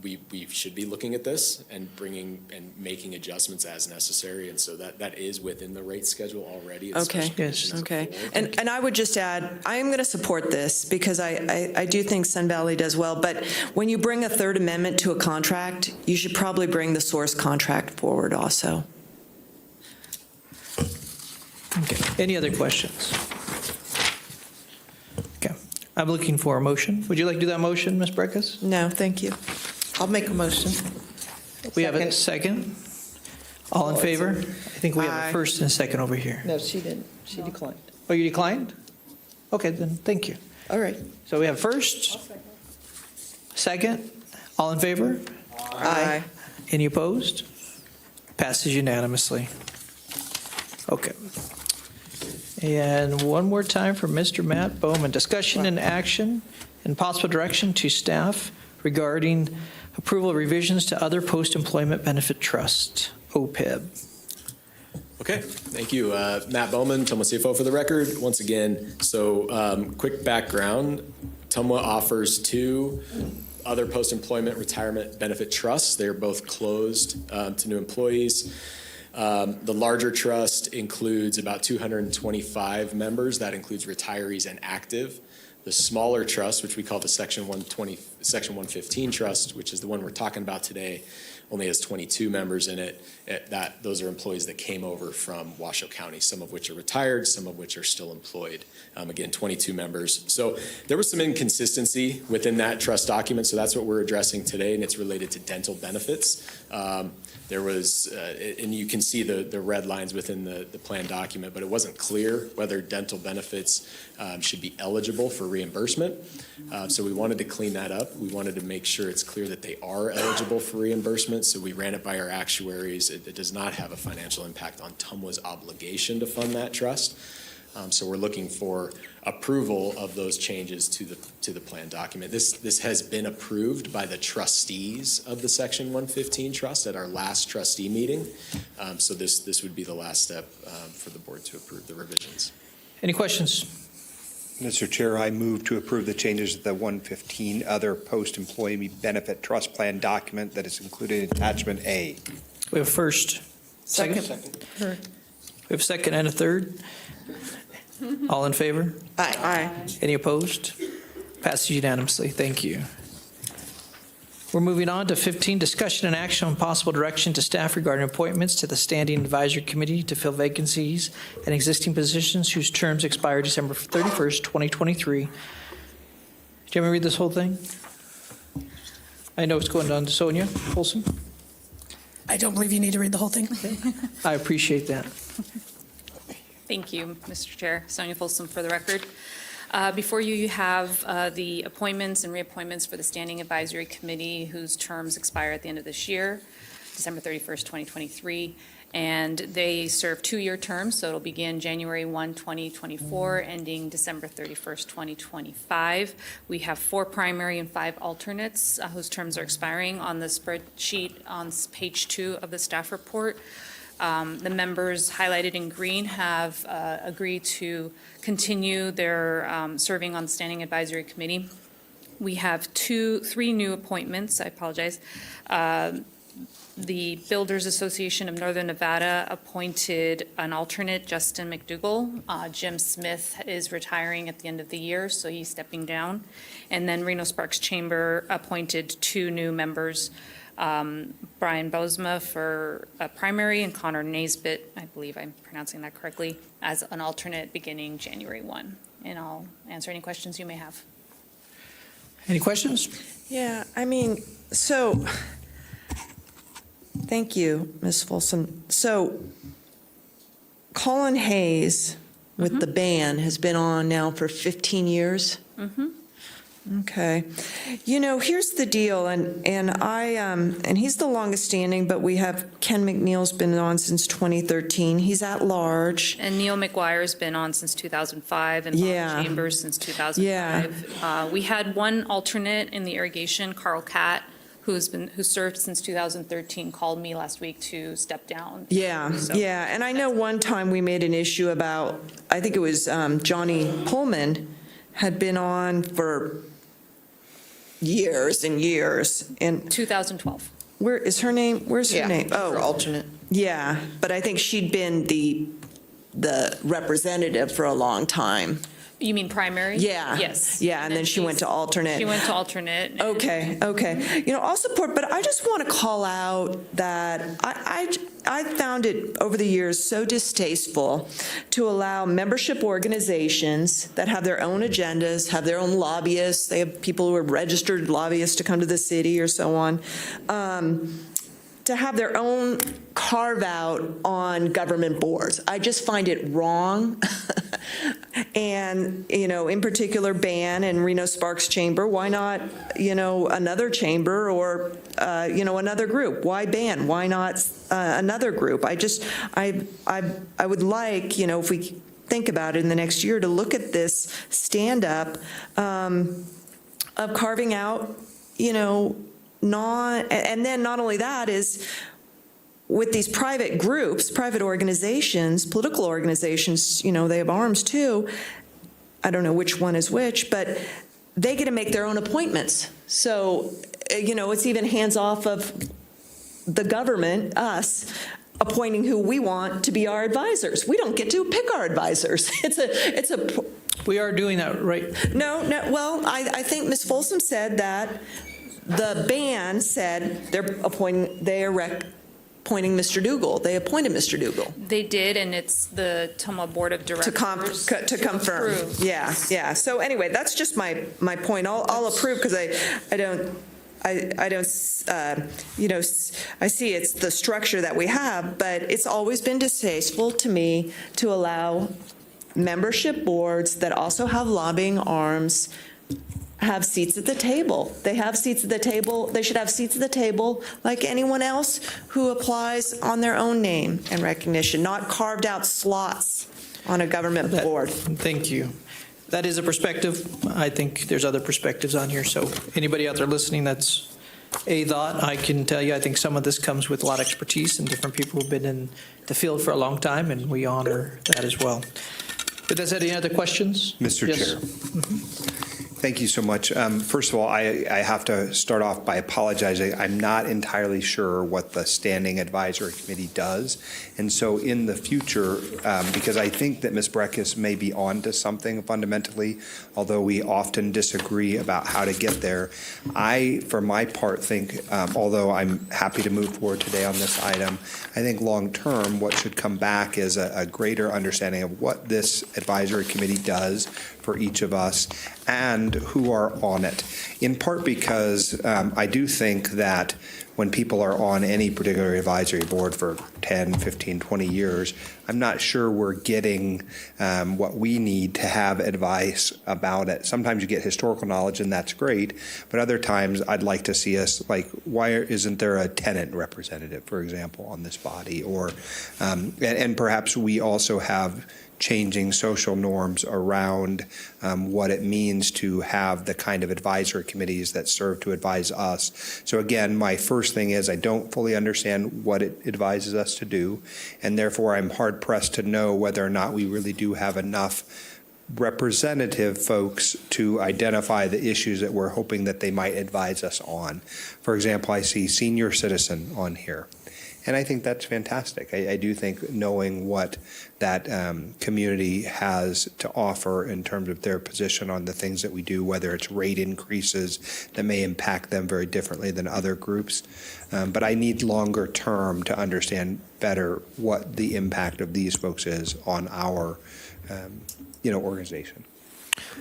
we should be looking at this and bringing and making adjustments as necessary. And so that is within the rate schedule already. It's Okay. special condition as a Okay. forward. And I would just add, I am going to support this because I do think Sun Valley does well. But when you bring a third amendment to a contract, you should probably bring the source contract forward also. Okay, any other questions? Okay, I'm looking for a motion. Would you like to do that motion, Ms. Breckus? No, thank you. I'll make a motion. We have a second. All in favor? I think we have Aye. a first and a second over here. No, she didn't. She declined. Oh, you declined? Okay, then, thank you. All right. So we have first, second, all in favor? Aye. Any opposed? Passes unanimously. Okay. And one more time for Mr. Matt Bowman. Discussion and action and possible direction to staff regarding approval of revisions to other post-employment benefit trust, OPEB. Okay, thank you. Matt Bowman, TMWA CFO for the record, once again. So quick background, TMWA offers two other post-employment retirement benefit trusts. They're both closed to new employees. The larger trust includes about 225 members. That includes retirees and active. The smaller trust, which we call the Section 115 trust, which is the one we're talking about today, only has 22 members in it. Those are employees that came over from Washoe County, some of which are retired, some of which are still employed. Again, 22 members. So there was some inconsistency within that trust document, so that's what we're addressing today, and it's related to dental benefits. There was, and you can see the red lines within the plan document, but it wasn't clear whether dental benefits should be eligible for reimbursement. So we wanted to clean that up. We wanted to make sure it's clear that they are eligible for reimbursement. So we ran it by our actuaries. It does not have a financial impact on TMWA's obligation to fund that trust. So we're looking for approval of those changes to the plan document. This has been approved by the trustees of the Section 115 trust at our last trustee meeting. So this would be the last step for the board to approve the revisions. Any questions? Mr. Chair, I move to approve the changes to the 115 other post-employee benefit trust plan document that is included in attachment A. We have first. Second? We have second and a third. All in favor? Aye. Any opposed? Passes unanimously. Thank you. We're moving on to 15, discussion and action on possible direction to staff regarding appointments to the Standing Advisory Committee to fill vacancies and existing positions whose terms expire December 31st, 2023. Do you want me to read this whole thing? I know it's going down to Sonia Folsom. I don't believe you need to read the whole thing. I appreciate that. Thank you, Mr. Chair. Sonia Folsom for the record. Before you have the appointments and reappointments for the Standing Advisory Committee whose terms expire at the end of this year, December 31st, 2023. And they serve two-year terms, so it'll begin January 1, 2024, ending December 31st, 2025. We have 4 primary and 5 alternates whose terms are expiring on the spreadsheet on page 2 of the staff report. The members highlighted in green have agreed to continue their serving on the Standing Advisory Committee. We have 3 new appointments. I apologize. The Builders Association of Northern Nevada appointed an alternate, Justin McDougall. Jim Smith is retiring at the end of the year, so he's stepping down. And then Reno Sparks Chamber appointed 2 new members, Brian Bozma for a primary and Connor Naisbitt, I believe I'm pronouncing that correctly, as an alternate beginning January 1. And I'll answer any questions you may have. Any questions? Yeah, I mean, so, thank you, Ms. Folsom. So, Colin Hayes with the band has been on now for 15 years. Mm-hmm. Okay. Here's the deal, and and he's the longest standing, but we have Ken McNeil's been on since 2013. He's at large. And Neil McGuire's been on since 2005, and Bob Chambers since 2005. We had one alternate in the irrigation, Carl Catt, who served since 2013, called me last week to step down. Yeah, and I know one time we made an issue about, I think it was Johnny Pullman had been on for years and years. And 2012. Where is her name? Where's her name? Oh, alternate. Yeah, but I think she'd been the representative for a long time. You mean primary? Yeah. Yes. Yeah, and then she went to alternate. She went to alternate. Okay. I'll support, but I just want to call out that I found it over the years so distasteful to allow membership organizations that have their own agendas, have their own lobbyists, they have people who are registered lobbyists to come to the city or so on, to have their own carve out on government boards. I just find it wrong. And, in particular, BAN and Reno Sparks Chamber, why not, another chamber or, another group? Why BAN? Why not another group? I would like, if we think about it in the next year, to look at this stand-up of carving out, and then not only that is, with these private groups, private organizations, political organizations, they have arms too. I don't know which one is which, but they get to make their own appointments. So, it's even hands off of the government, us, appointing who we want to be our advisors. We don't get to pick our advisors. We are doing that, right? No. Well, I think Ms. Folsom said that the BAN said they're appointing Mr. Dougal. They appointed Mr. Dougal. They did, and it's the TMWA Board of Directors. To confirm. approve. Yeah. So anyway, that's just my point. I'll approve because I don't, I see it's the structure that we have, but it's always been distasteful to me to allow membership boards that also have lobbying arms have seats at the table. They have seats at the table. They should have seats at the table like anyone else who applies on their own name and recognition, not carved out slots on a government board. Thank you. That is a perspective. I think there's other perspectives on here. So anybody out there listening, that's a thought. I can tell you, I think some of this comes with a lot of expertise and different people who've been in the field for a long time, and we honor that as well. With that said, any other questions? Mr. Yes. Chair. Thank you so much. First of all, I have to start off by apologizing. I'm not entirely sure what the Standing Advisory Committee does. And so in the future, because I think that Ms. Breckus may be on to something fundamentally, although we often disagree about how to get there, I, for my part, think, although I'm happy to move forward today on this item, I think long-term what should come back is a greater understanding of what this advisory committee does for each of us and who are on it, in part because I do think that when people are on any particular advisory board for 10, 15, 20 years, I'm not sure we're getting what we need to have advice about it. Sometimes you get historical knowledge, and that's great, but other times I'd like to see us, like, why isn't there a tenant representative, for example, on this body? Or, and perhaps we also have changing social norms around what it means to have the kind of advisory committees that serve to advise us. So again, my first thing is I don't fully understand what it advises us to do, and therefore I'm hard-pressed to know whether or not we really do have enough representative folks to identify the issues that we're hoping that they might advise us on. For example, I see senior citizen on here. And I think that's fantastic. I do think knowing what that community has to offer in terms of their position on the things that we do, whether it's rate increases that may impact them very differently than other groups. But I need longer term to understand better what the impact of these folks is on our organization.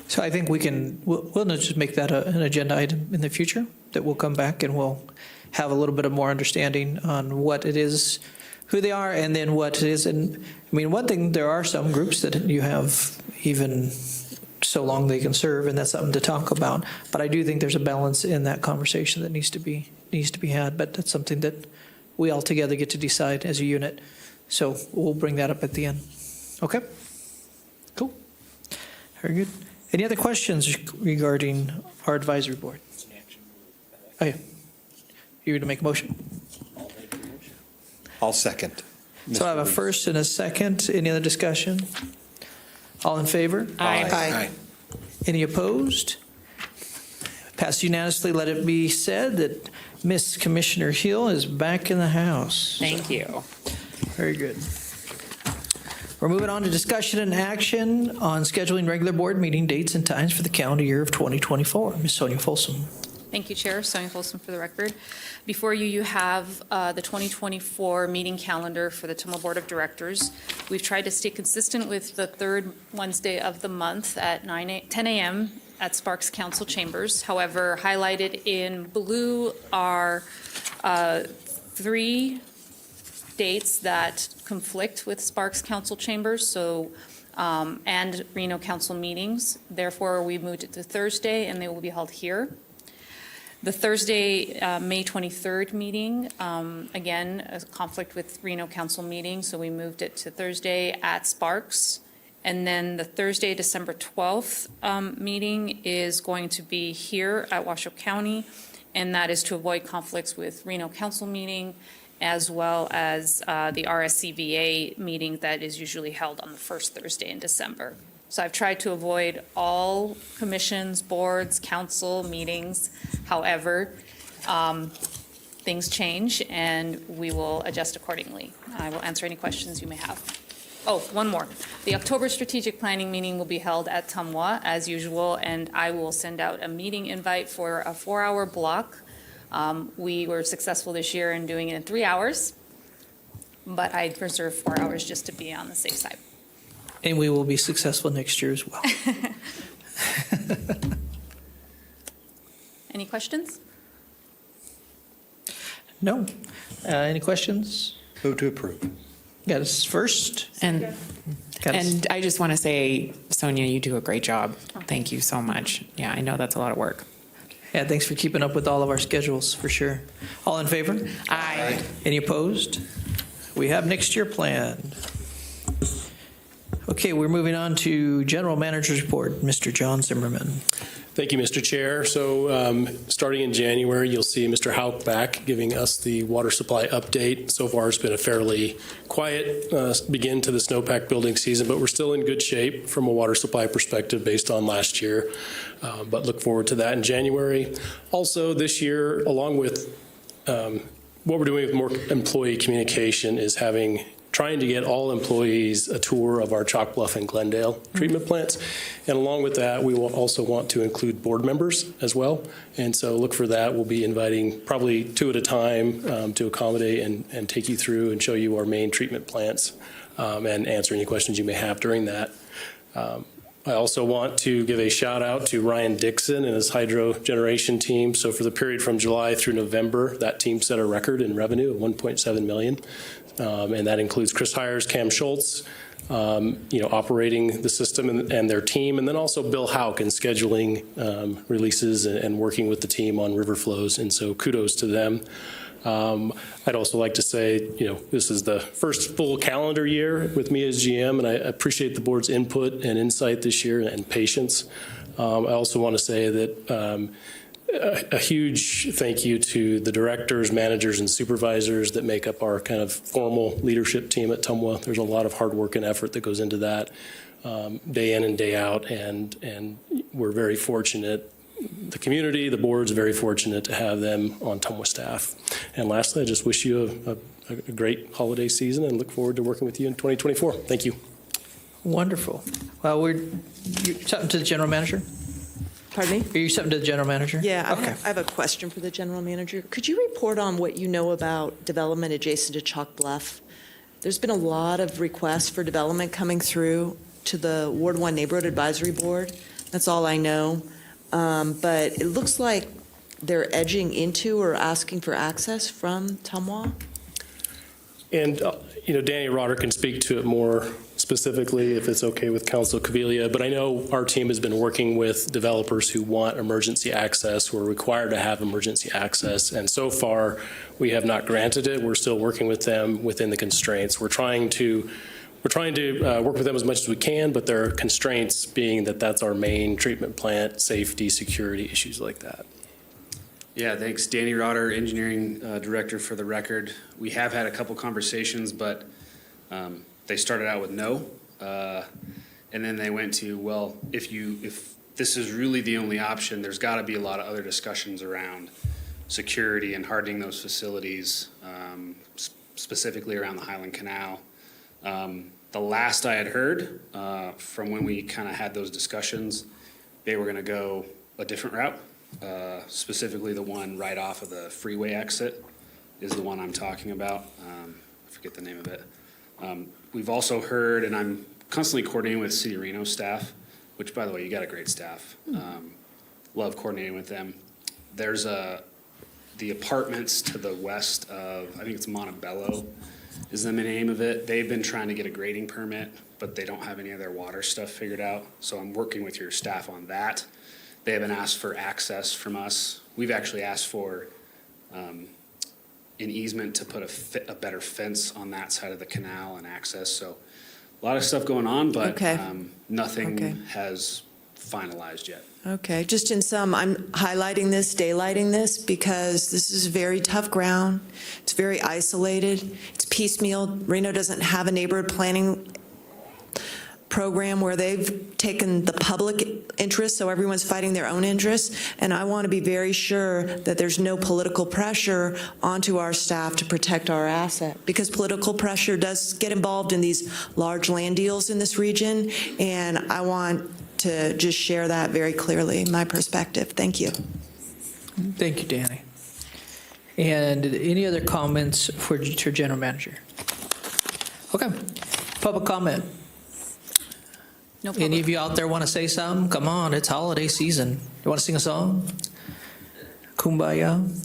So I think we'll just make that an agenda item in the future, that we'll come back and we'll have a little bit of more understanding on what it is, who they are, and then what it is. And I mean, one thing, there are some groups that you have even so long they can serve, and that's something to talk about. But I do think there's a balance in that conversation that needs to be had, but that's something that we all together get to decide as a unit. So we'll bring that up at the end. Okay? Cool. Very good. Any other questions regarding our advisory board? Oh, yeah. You're going to make a motion? I'll second. So I have a first and a second. Any other discussion? All in favor? Aye. Any opposed? Passed unanimously. Let it be said that Miss Commissioner Hill is back in the house. Thank you. Very good. We're moving on to discussion and action on scheduling regular board meeting dates and times for the calendar year of 2024. Ms. Sonia Folsom. Thank you, Chair. Sonia Folsom for the record. Before you, you have the 2024 meeting calendar for the TMWA Board of Directors. We've tried to stay consistent with the third Wednesday of the month at 10 a.m. at Sparks Council Chambers. However, highlighted in blue are 3 dates that conflict with Sparks Council Chambers, and Reno Council meetings. Therefore, we moved it to Thursday, and they will be held here. The Thursday, May 23rd meeting, again, a conflict with Reno Council meeting, so we moved it to Thursday at Sparks. And then the Thursday, December 12th meeting is going to be here at Washoe County, and that is to avoid conflicts with Reno Council meeting, as well as the RSCVA meeting that is usually held on the first Thursday in December. So I've tried to avoid all commissions, boards, council meetings. However, things change, and we will adjust accordingly. I will answer any questions you may have. Oh, one more. The October strategic planning meeting will be held at TMWA as usual, and I will send out a meeting invite for a 4-hour block. We were successful this year in doing it in 3 hours, but I'd reserve 4 hours just to be on the safe side. And we will be successful next year as well. Any questions? No. Any questions? Move to approve. Got us first. And I just want to say, Sonia, you do a great job. Thank you so much. Yeah, I know that's a lot of work. Yeah, thanks for keeping up with all of our schedules, for sure. All in favor? Aye. Any opposed? We have next year planned. Okay, we're moving on to General Manager's Report. Mr. John Zimmerman. Thank you, Mr. Chair. So starting in January, you'll see Mr. Hauk back giving us the water supply update. So far, it's been a fairly quiet begin to the snowpack building season, but we're still in good shape from a water supply perspective based on last year. But look forward to that in January. Also this year, along with what we're doing with more employee communication is trying to get all employees a tour of our Chalk Bluff and Glendale treatment plants. And along with that, we will also want to include board members as well. And so look for that. We'll be inviting probably 2 at a time to accommodate and take you through and show you our main treatment plants and answer any questions you may have during that. I also want to give a shout out to Ryan Dixon and his hydro generation team. So for the period from July through November, that team set a record in revenue of $1.7 million. And that includes Chris Hires, Cam Schultz, operating the system and their team, and then also Bill Hauk in scheduling releases and working with the team on river flows. And so kudos to them. I'd also like to say, this is the first full calendar year with me as GM, and I appreciate the board's input and insight this year and patience. I also want to say that a huge thank you to the directors, managers, and supervisors that make up our kind of formal leadership team at TMWA. There's a lot of hard work and effort that goes into that day in and day out, and we're very fortunate. The community, the board's very fortunate to have them on TMWA staff. And lastly, I just wish you a great holiday season and look forward to working with you in 2024. Thank you. Wonderful. Well, something to the general manager? Pardon me? Are you something to the general manager? Yeah, Okay. I have a question for the general manager. Could you report on what you know about development adjacent to Chalk Bluff? There's been a lot of requests for development coming through to the Ward 1 Neighborhood Advisory Board. That's all I know. But it looks like they're edging into or asking for access from TMWA. And, Danny Rotter can speak to it more specifically, if it's okay with Council Caviglia, but I know our team has been working with developers who want emergency access, who are required to have emergency access, and so far, we have not granted it. We're still working with them within the constraints. We're trying to work with them as much as we can, but there are constraints being that that's our main treatment plant, safety, security, issues like that. Yeah, thanks. Danny Rotter, Engineering Director for the record. We have had a couple conversations, but they started out with no. And then they went to, well, if this is really the only option, there's got to be a lot of other discussions around security and hardening those facilities, specifically around the Highland Canal. The last I had heard from when we kind of had those discussions, they were going to go a different route. Specifically the one right off of the freeway exit is the one I'm talking about. I forget the name of it. We've also heard, and I'm constantly coordinating with City Reno staff, which, by the way, you got a great staff. Love coordinating with them. There's the apartments to the west of, I think it's Montebello is the name of it. They've been trying to get a grading permit, but they don't have any of their water stuff figured out. So I'm working with your staff on that. They haven't asked for access from us. We've actually asked for an easement to put a better fence on that side of the canal and access. So a lot of stuff going on, but nothing has finalized yet. Okay, just in sum, I'm highlighting this, daylighting this, because this is very tough ground. It's very isolated. It's piecemeal. Reno doesn't have a neighborhood planning program where they've taken the public interest, so everyone's fighting their own interests. And I want to be very sure that there's no political pressure onto our staff to protect our asset, because political pressure does get involved in these large land deals in this region, and I want to just share that very clearly, my perspective. Thank you. Thank you, Danny. And any other comments for General Manager? Okay. Public comment. No problem. Any of you out there want to say something? Come on, it's holiday season. You want to sing a song? Kumbaya.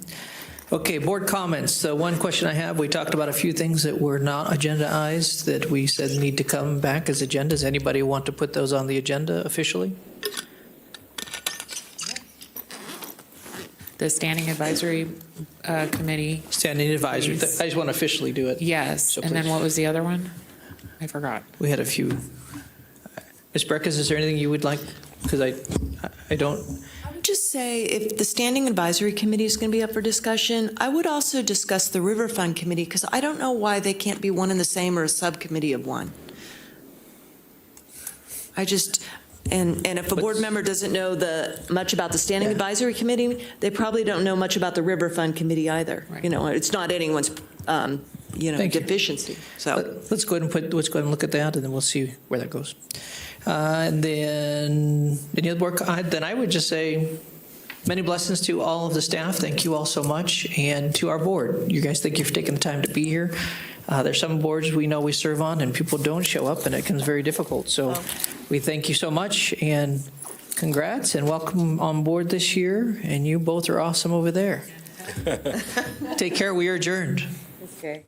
Okay, board comments. The one question I have, we talked about a few things that were not agendaized that we said need to come back as agendas. Anybody want to put those on the agenda officially? The Standing Advisory Committee. Standing Advisory. I just want to officially do it. Yes, So and then please. what was the other one? I forgot. We had a few. Ms. Breckus, is there anything you would like? Because I don't. I would just say if the Standing Advisory Committee is going to be up for discussion, I would also discuss the River Fund Committee, because I don't know why they can't be one and the same or a subcommittee of one. I just, and if a board member doesn't know much about the Standing Advisory Committee, they probably don't know much about the River Fund Committee either. Right. You know, it's not anyone's, Thank you. deficiency. So Let's go ahead and look at that, and then we'll see where that goes. And then any other work? Then I would just say many blessings to all of the staff. Thank you all so much, and to our board. You guys, thank you for taking the time to be here. There's some boards we know we serve on, and people don't show up, and it becomes very difficult. So we thank you so much, and congrats, and welcome on board this year. And you both are awesome over there. Take care. We are adjourned. Okay.